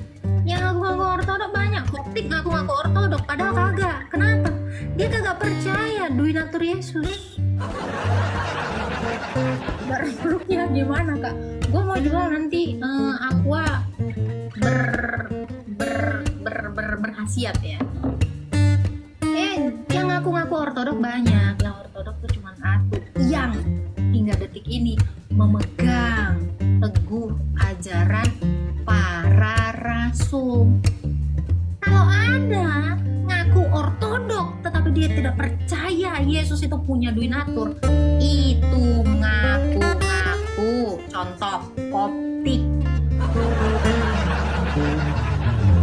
Yang ngaku-ngaku ortodok banyak. Koptik ngaku-ngaku ortodok, padahal kagak. Kenapa? Dia kagak percaya duinatur Yesus. Berpeluknya gimana, Kak? Gue mau jual nanti aqua berhasiat ya. Yang ngaku-ngaku ortodok banyak. Yang ortodok tuh cuma satu. Yang hingga detik ini memegang teguh ajaran para rasul. Kalau ada ngaku ortodok tetapi dia tidak percaya Yesus itu punya duinatur, itu ngaku-ngaku. Contoh Koptik.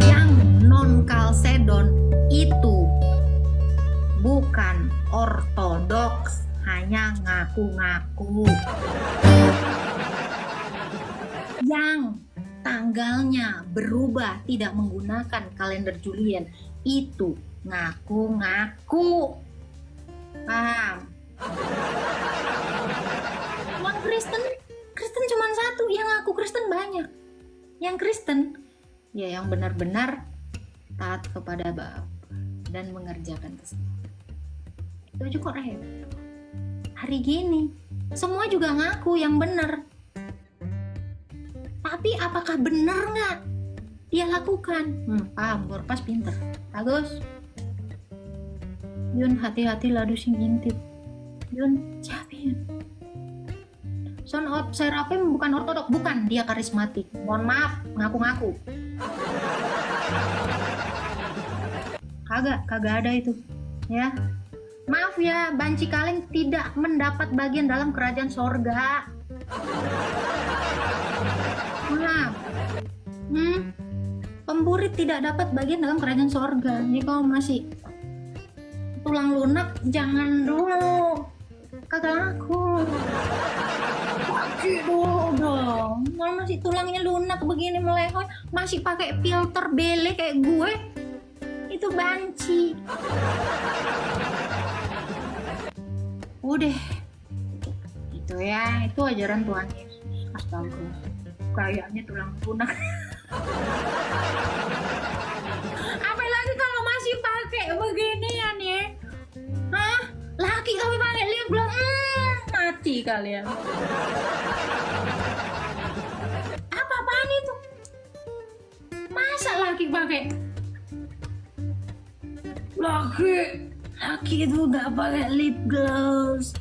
Yang non Kalsedon itu bukan ortodoks, hanya ngaku-ngaku. Yang tanggalnya berubah tidak menggunakan kalender Julian itu ngaku-ngaku. Paham? Yang Kristen cuma satu, yang ngaku Kristen banyak. Yang Kristen ya yang benar-benar taat kepada Bapa dan mengerjakan kesenangan. Itu aja kok repot. Hari gini semua juga ngaku yang benar. Tapi apakah benar nggak dia lakukan? Paham, Borpas pinter. Bagus. Yun, hati-hati ladu sing intip. Yun, siapa Yun? Son of Seraphim bukan ortodok, bukan. Dia karismatik. Mohon maaf, ngaku-ngaku. Kagak ada itu. Ya. Maaf ya, banci kaleng tidak mendapat bagian dalam kerajaan sorga. Maaf. Pemburit tidak dapat bagian dalam kerajaan sorga. Ini kau masih tulang lunak, jangan dulu. Kagak laku. Pakai dulu dong. Kalau masih tulangnya lunak begini melehoi, masih pakai filter bele kayak gue, itu banci. Udah. Itu ya, itu ajaran Tuhan Yesus. Astaga. Kayaknya tulang lunak. Apalagi kalau masih pakai beginian ya. Hah? Laki kami pakai lip gloss, mati kalian. Apa-apaan itu? Masa laki pakai? Laki itu gak pakai lip gloss.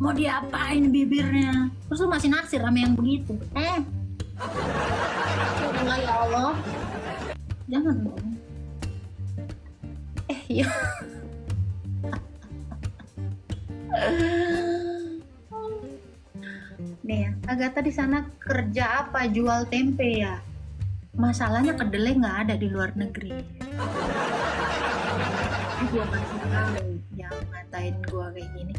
Mau diapain bibirnya? Terus lu masih naksir sama yang begitu? Ya Allah, jangan dong. Ya. Nih ya, Agatha di sana kerja apa? Jual tempe ya. Masalahnya kedelai nggak ada di luar negeri. Gue masih tahu, jangan ngatain gue kayak gini,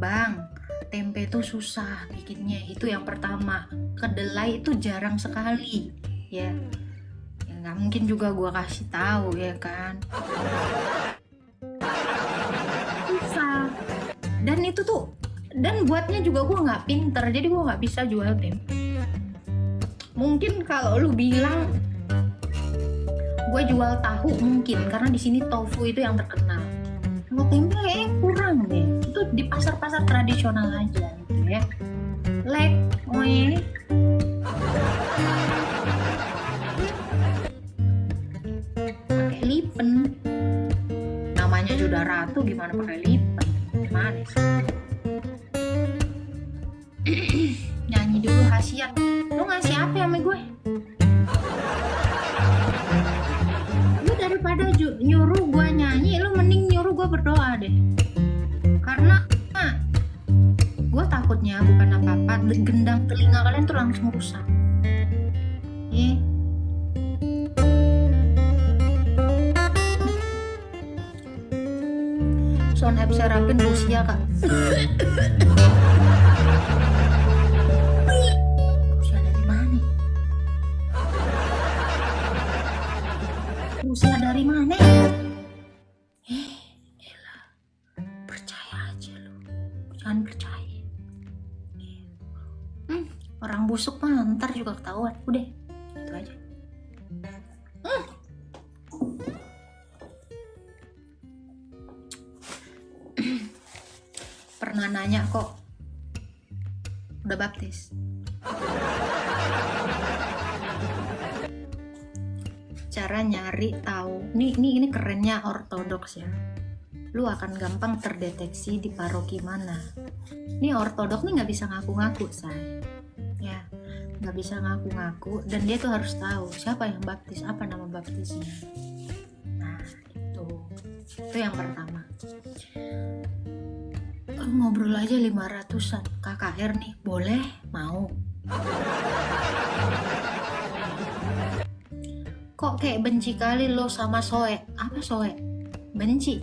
Bang. Tempe itu susah bikinnya, itu yang pertama. Kedelai itu jarang sekali, ya nggak mungkin juga gue kasih tahu ya kan. Susah. Dan itu tuh, dan buatnya juga gue nggak pinter, jadi gue nggak bisa jual tempe. Mungkin kalau lu bilang gue jual tahu mungkin, karena di sini tofu itu yang terkenal. Kalau tempe kurang deh, itu di pasar-pasar tradisional aja gitu ya. Pakai lipen, namanya juga ratu, gimana pakai lipen? Manis. Nyanyi dulu hasiat. Lu ngasih apa sama gue? Lu daripada nyuruh gue nyanyi, lu mending nyuruh gue berdoa deh. Karena gue takutnya bukan apa-apa, gendang telinga kalian tuh langsung rusak. bukan F Serapin, Rusia kak. Rusia dari mana? Rusia dari mana? Elah. Percaya aja lu. Jangan percaya. Orang busuk mah ntar juga ketahuan. Udah, itu aja. Pernah nanya kok, udah baptis? Cara nyari tahu, ini kerennya ortodoks ya. Lu akan gampang terdeteksi di paroki mana. Ini ortodoks nih nggak bisa ngaku-ngaku, say. Ya, nggak bisa ngaku-ngaku, dan dia tuh harus tahu siapa yang baptis, apa nama baptisnya. Nah, itu yang pertama. Ngobrol aja 500-an KKR nih, boleh? Mau? Kok kayak benci kali lo sama Soe? Apa Soe? Benci?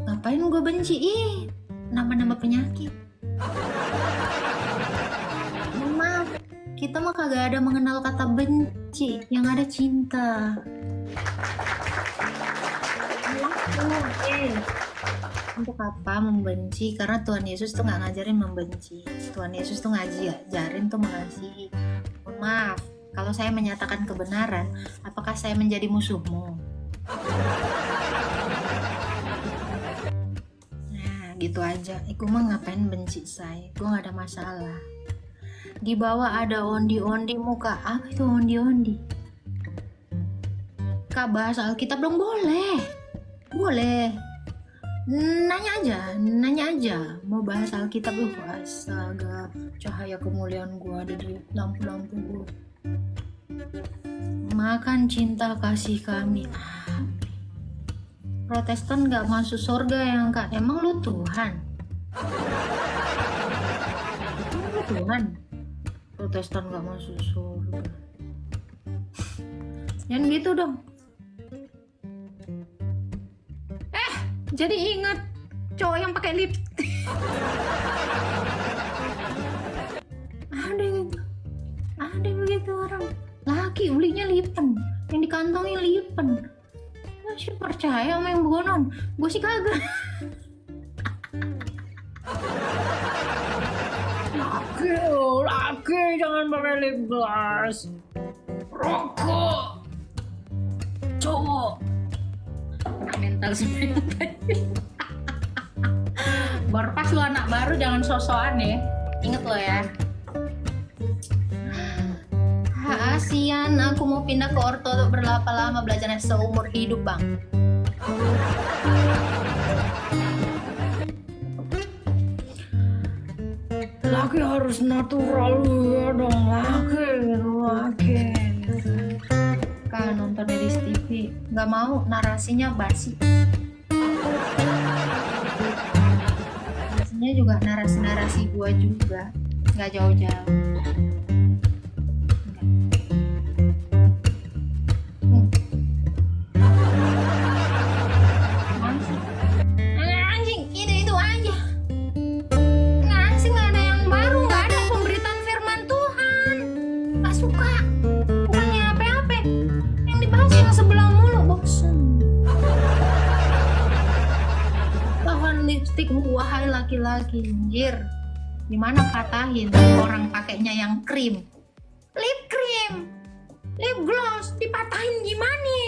Ngapain gue benci? Ih, nama-nama penyakit. Maaf, kita mah kagak ada mengenal kata benci, yang ada cinta. Untuk apa membenci? Karena Tuhan Yesus tuh nggak ngajarin membenci. Tuhan Yesus tuh ngajarin tuh mengasihi. Mohon maaf, kalau saya menyatakan kebenaran, apakah saya menjadi musuhmu? Nah, gitu aja. Gue mah ngapain benci saya? Gue nggak ada masalah. Di bawah ada ondi-ondi muka. Apa itu ondi-ondi? Kak, bahas Alkitab dong, boleh. Boleh. Nanya aja mau bahas Alkitab. Astaga, cahaya kemuliaan gua ada di lampu-lampu gua. Makan cinta kasih kami. Protestan gak masuk surga yang kak? Emang lu Tuhan? Lu Tuhan? Protestan gak masuk surga. Jangan gitu dong. Jadi ingat cowok yang pakai lipstick. Ada begitu orang. Laki belinya lipen, yang dikantongin lipen. Masih percaya sama yang begonon? Gue sih kagak. Laki jangan pakai lip gloss. Rokok. Cowok. Mental semuanya. Baru pas lu anak baru jangan sosokan ya. Ingat lo ya. Kasian, aku mau pindah ke orto untuk berlama-lama belajarnya seumur hidup bang. Laki harus natural ya dong, laki. Kan nonton dari TV, nggak mau narasinya basi. Narasinya juga narasi gua juga, nggak jauh-jauh. Anjing, itu aja. Ngasih nggak ada yang baru, nggak ada pemberitaan firman Tuhan. Nggak suka. Bukannya apa-apa. Yang dibahas yang sebelah mulu, bosan. Tahan lipstick, wahai laki-laki, anjir. Gimana patahin orang pakainya yang krim? Lip cream, lip gloss, dipatahin gimana?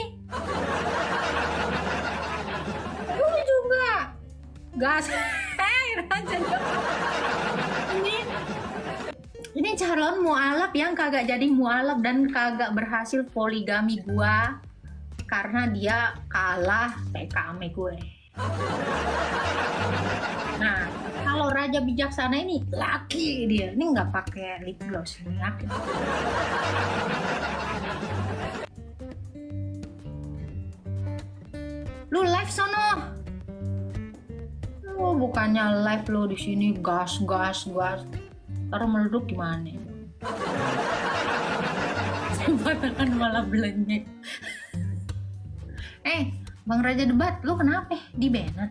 Lu juga gas. Ini calon mualaf yang kagak jadi mualaf dan kagak berhasil poligami gua karena dia kalah PKM gue. Nah, kalau raja bijaksana ini laki dia, ini nggak pakai lip gloss, ini laki. Lu live sono. Lu bukannya live lo di sini gas. Taruh meleduk gimana? Kan malah belenyek. Bang Raja Debat, lu kenapa di Bennett?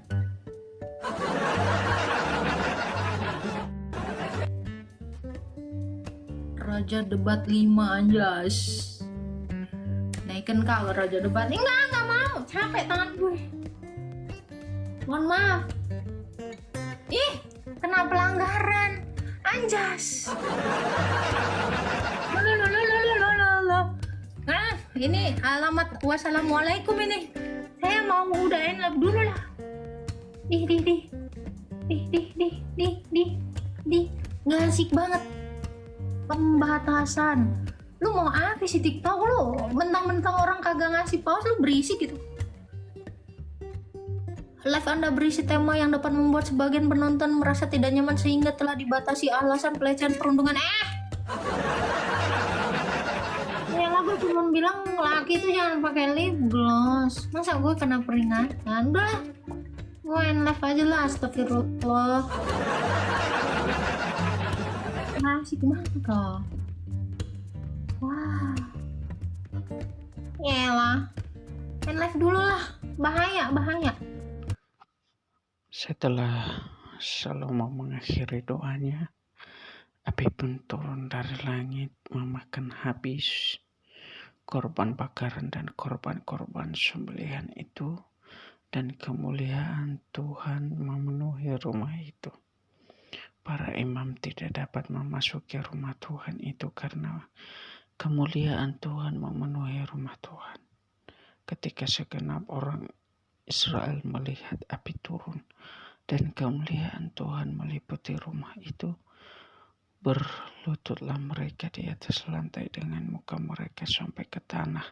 Raja debat 5 anjas. Naikin kau raja debat. Enggak mau. Capek tangan gue. Mohon maaf. Ih, kena pelanggaran. Anjas. Nah, ini alamat wassalamualaikum ini. Saya mau udah lab dulu lah. Di. Nggak asik banget. Pembatasan. Lu mau apa sih TikTok lu? Mentang-mentang orang kagak ngasih pause lu berisik gitu. Live Anda berisi tema yang dapat membuat sebagian penonton merasa tidak nyaman sehingga telah dibatasi alasan pelecehan perundungan. Ya lah, gue cuma bilang laki itu jangan pakai lip gloss. Masa gue kena peringatan? Udah lah, gue live aja lah. Astagfirullah. Asik banget kok. Wah. Yalah. Live dulu lah. Bahaya. Setelah Salomo mengakhiri doanya, api pun turun dari langit memakan habis korban bakaran dan korban-korban sembelihan itu, dan kemuliaan Tuhan memenuhi rumah itu. Para imam tidak dapat memasuki rumah Tuhan itu karena kemuliaan Tuhan memenuhi rumah Tuhan. Ketika segenap orang Israel melihat api turun dan kemuliaan Tuhan meliputi rumah itu, berlututlah mereka di atas lantai dengan muka mereka sampai ke tanah,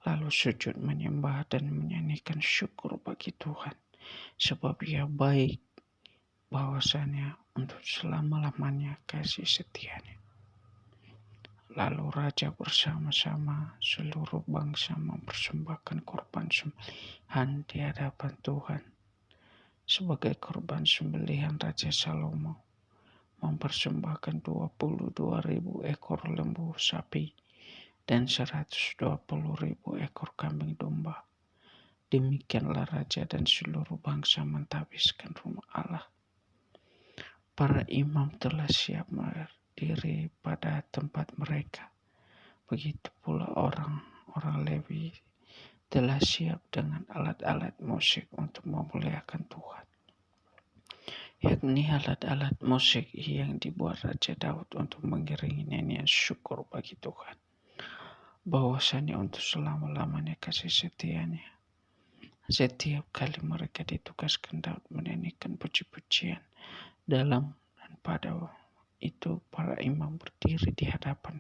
lalu sujud menyembah dan menyanyikan syukur bagi Tuhan, sebab Ia baik, bahwasanya untuk selama-lamanya kasih setianya. Lalu raja bersama-sama seluruh bangsa mempersembahkan korban sembelihan di hadapan Tuhan. Sebagai korban sembelihan, Raja Salomo mempersembahkan 22.000 ekor lembu sapi dan 120.000 ekor kambing domba. Demikianlah raja dan seluruh bangsa mentahbiskan rumah Allah. Para imam telah siap berdiri pada tempat mereka. Begitu pula orang Lewi telah siap dengan alat-alat musik untuk memuliakan Tuhan, yakni alat-alat musik yang dibuat Raja Daud untuk mengiringi nyanyian syukur bagi Tuhan, bahwasanya untuk selama-lamanya kasih setianya. Setiap kali mereka ditugaskan Daud menyanyikan puji-pujian dalam dan pada itu, para imam berdiri di hadapan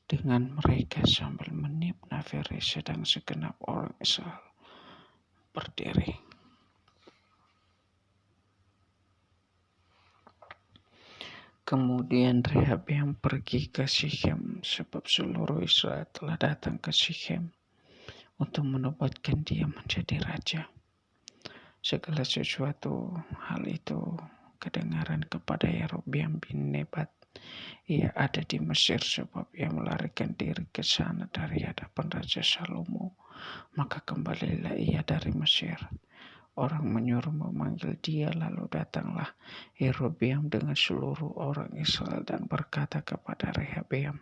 dengan mereka sambil meniup nafiri, sedang segenap orang Israel berdiri. Kemudian Rehabeam pergi ke Sikhem, sebab seluruh Israel telah datang ke Sikhem untuk menobatkan dia menjadi raja. Segala sesuatu hal itu kedengaran kepada Yerobeam bin Nebat. Ia ada di Mesir, sebab ia melarikan diri ke sana dari hadapan Raja Salomo. Maka kembalilah ia dari Mesir. Orang menyuruh memanggil dia, lalu datanglah Yerobeam dengan seluruh orang Israel dan berkata kepada Rehabeam,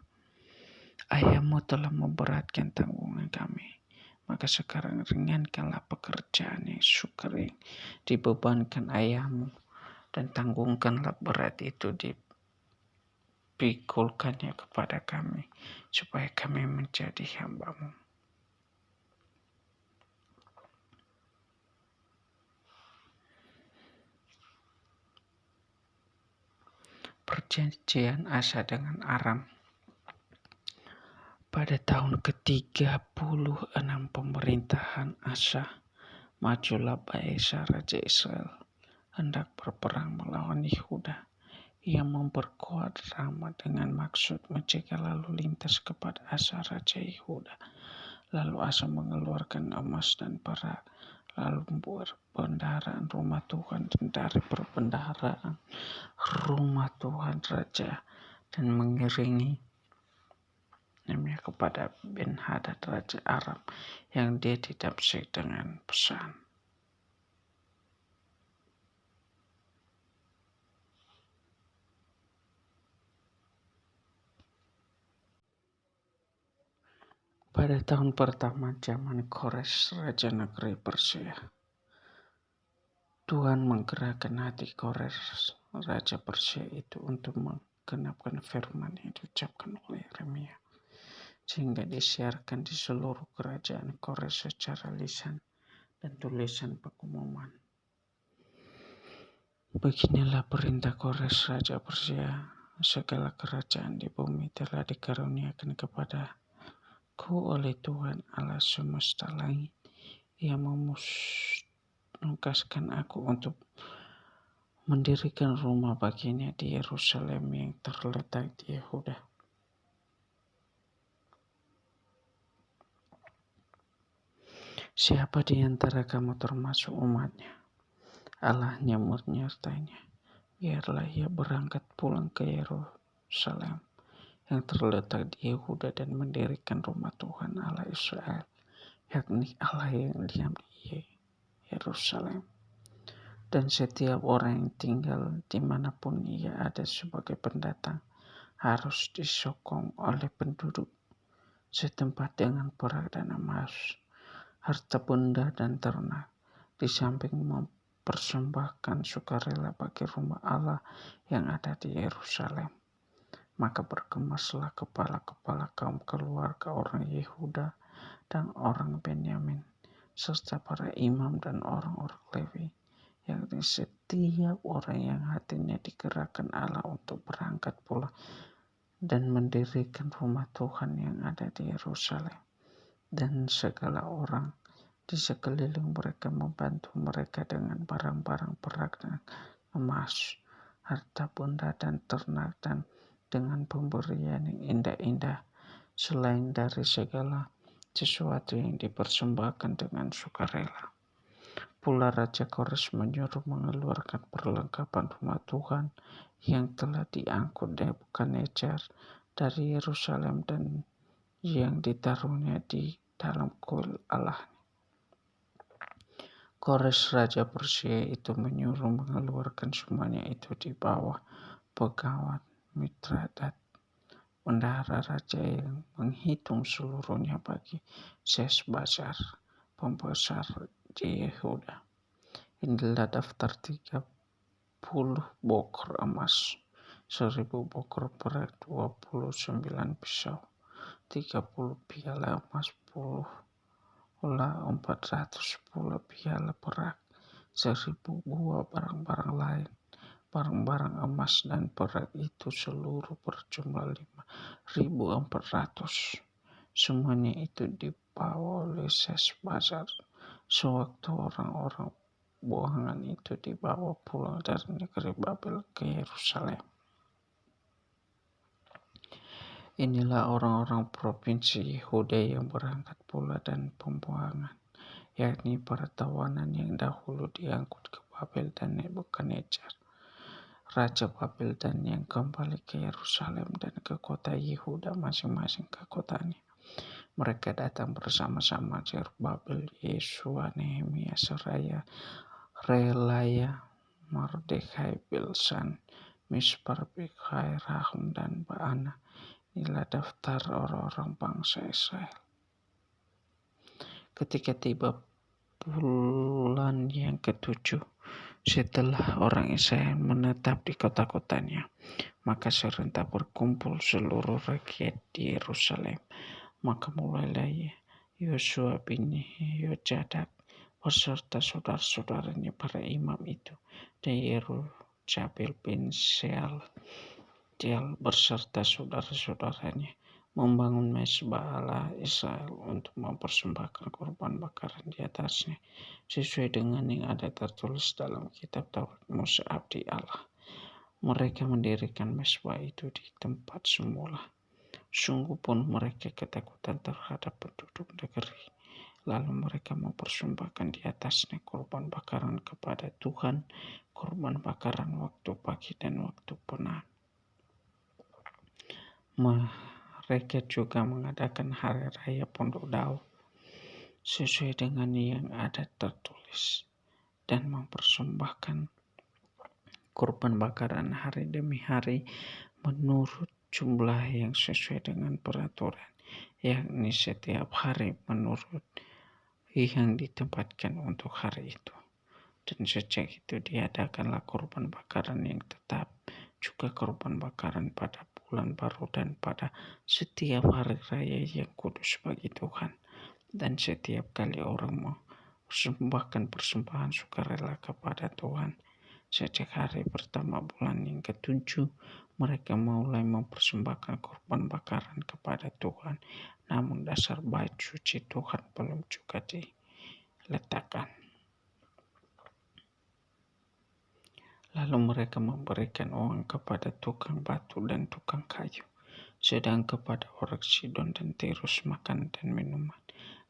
"Ayahmu telah memberatkan tanggungan kami. Maka sekarang ringankanlah pekerjaan yang sukar yang dibebankan ayahmu, dan tanggungkanlah berat itu dipikulkannya kepada kami, supaya kami menjadi hamba-Mu." Perjanjian Asa dengan Aram. Pada tahun ke-36 pemerintahan Asa, majulah Baesa Raja Israel hendak berperang melawan Yehuda. Ia memperkuat Rama dengan maksud mencegah lalu lintas kepada Asa Raja Yehuda. Lalu Asa mengeluarkan emas dan perak, lalu membuat perbendaharaan rumah Tuhan, dan dari perbendaharaan rumah Tuhan Raja dan mengiringi namanya kepada Ben-Hadad Raja Aram yang dia di Damsyik dengan pesan. Pada tahun pertama zaman Kores, Raja Negeri Persia, Tuhan menggerakkan hati Kores, Raja Persia itu untuk menggenapkan firman yang diucapkan oleh Yeremia, sehingga disiarkan di seluruh kerajaan Kores secara lisan dan tulisan pengumuman. Beginilah perintah Kores, Raja Persia, segala kerajaan di bumi telah dikaruniakan kepadaku oleh Tuhan Allah semesta langit yang menugaskan aku untuk mendirikan rumah baginya di Yerusalem yang terletak di Yehuda. Siapa di antara kamu termasuk umatnya, Allahnya menyertainya, biarlah ia berangkat pulang ke Yerusalem yang terletak di Yehuda dan mendirikan rumah Tuhan Allah Israel, yakni Allah yang diam di Yerusalem. Dan setiap orang yang tinggal dimanapun ia ada sebagai pendatang harus disokong oleh penduduk setempat dengan perak dan emas, harta benda dan ternak, di samping mempersembahkan sukarela bagi rumah Allah yang ada di Yerusalem. Maka bergemaslah kepala-kepala kaum keluarga orang Yehuda dan orang Benyamin, serta para imam dan orang-orang Lewi, yakni setiap orang yang hatinya digerakkan Allah untuk berangkat pulang dan mendirikan rumah Tuhan yang ada di Yerusalem. Dan segala orang di sekeliling mereka membantu mereka dengan barang-barang perak dan emas, harta benda dan ternak, dan dengan pemberian yang indah-indah, selain dari segala sesuatu yang dipersembahkan dengan sukarela. Pula Raja Kores menyuruh mengeluarkan perlengkapan rumah Tuhan yang telah diangkut Nebukadnezar dari Yerusalem dan yang ditaruhnya di dalam kuil Allah. Kores Raja Persia itu menyuruh mengeluarkan semuanya itu di bawah pegawai Mitradat, bendahara raja, yang menghitung seluruhnya bagi Sesbazar, pembesar di Yehuda. Inilah daftar 30 bokor emas, 1000 bokor perak, 29 pisau, 30 piala emas, 400 pula piala perak, 1000 buah barang-barang lain. Barang-barang emas dan perak itu seluruh berjumlah 5.400. Semuanya itu dibawa oleh Sesbazar sewaktu orang-orang buangan itu dibawa pulang dari negeri Babel ke Yerusalem. Inilah orang-orang provinsi Yehuda yang berangkat pula dan pembuangan, yakni para tawanan yang dahulu diangkut ke Babel dan Nebukadnezar, Raja Babel, dan yang kembali ke Yerusalem dan ke kota Yehuda masing-masing ke kotanya. Mereka datang bersama-sama Zerubbabel, Yesua, Nehemia, Seraya, Relaya, Mardekai, Bilsan, Mispar, Bikhai, Rahum, dan Baana. Inilah daftar orang-orang bangsa Israel. Ketika tiba bulan yang ke-7, setelah orang Israel menetap di kota-kotanya, maka serentak berkumpul seluruh rakyat di Yerusalem. Maka mulailah Yosua bin Yojadak beserta saudara-saudaranya para imam itu, dan Yerubbaal bin Shealtiel beserta saudara-saudaranya membangun mezbah Allah Israel untuk mempersembahkan korban bakaran di atasnya, sesuai dengan yang ada tertulis dalam kitab Taurat Musa abdi Allah. Mereka mendirikan mezbah itu di tempat semula. Sungguh pun mereka ketakutan terhadap penduduk negeri. Lalu mereka mempersembahkan di atasnya korban bakaran kepada Tuhan, korban bakaran waktu pagi dan waktu petang. Mereka juga mengadakan hari raya Pondok Daud sesuai dengan yang ada tertulis, dan mempersembahkan korban bakaran hari demi hari menurut jumlah yang sesuai dengan peraturan yakni setiap hari menurut yang ditempatkan untuk hari itu. Dan sejak itu diadakanlah korban bakaran yang tetap, juga korban bakaran pada bulan baru dan pada setiap hari raya yang kudus bagi Tuhan. Dan setiap kali orang mempersembahkan persembahan sukarela kepada Tuhan, sejak hari pertama bulan yang ketujuh, mereka mulai mempersembahkan korban bakaran kepada Tuhan. Namun dasar bait suci Tuhan belum juga diletakkan. Lalu mereka memberikan uang kepada tukang batu dan tukang kayu, sedang kepada orang Sidon dan Tirus makan dan minuman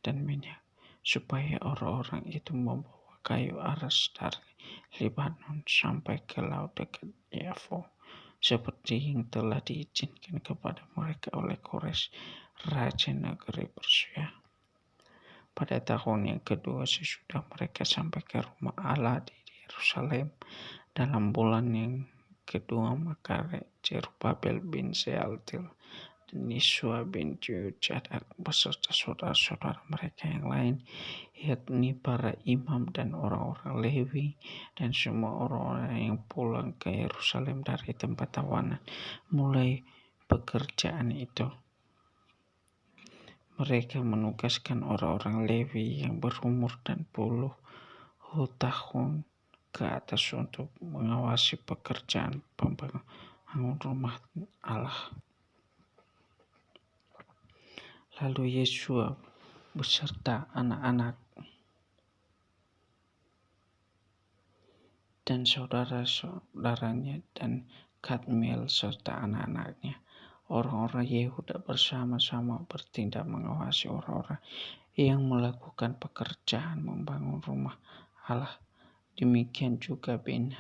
dan minyak, supaya orang-orang itu membawa kayu aras dari Libanon sampai ke laut dekat Yafo, seperti yang telah diizinkan kepada mereka oleh Kores, raja negeri Persia. Pada tahun yang kedua sesudah mereka sampai ke rumah Allah di Yerusalem, dalam bulan yang kedua, maka Zerubabel bin Shealtiel dan Yesua bin Jozadak beserta saudara-saudara mereka yang lain, yakni para imam dan orang-orang Lewi dan semua orang-orang yang pulang ke Yerusalem dari tempat tawanan, mulai pekerjaan itu. Mereka menugaskan orang-orang Lewi yang berumur dan puluh tahun ke atas untuk mengawasi pekerjaan pembangunan rumah Allah. Lalu Yesua beserta anak-anak dan saudara-saudaranya dan Kadmiel serta anak-anaknya, orang-orang Yehuda bersama-sama bertindak mengawasi orang-orang yang melakukan pekerjaan membangun rumah Allah. Demikian juga bin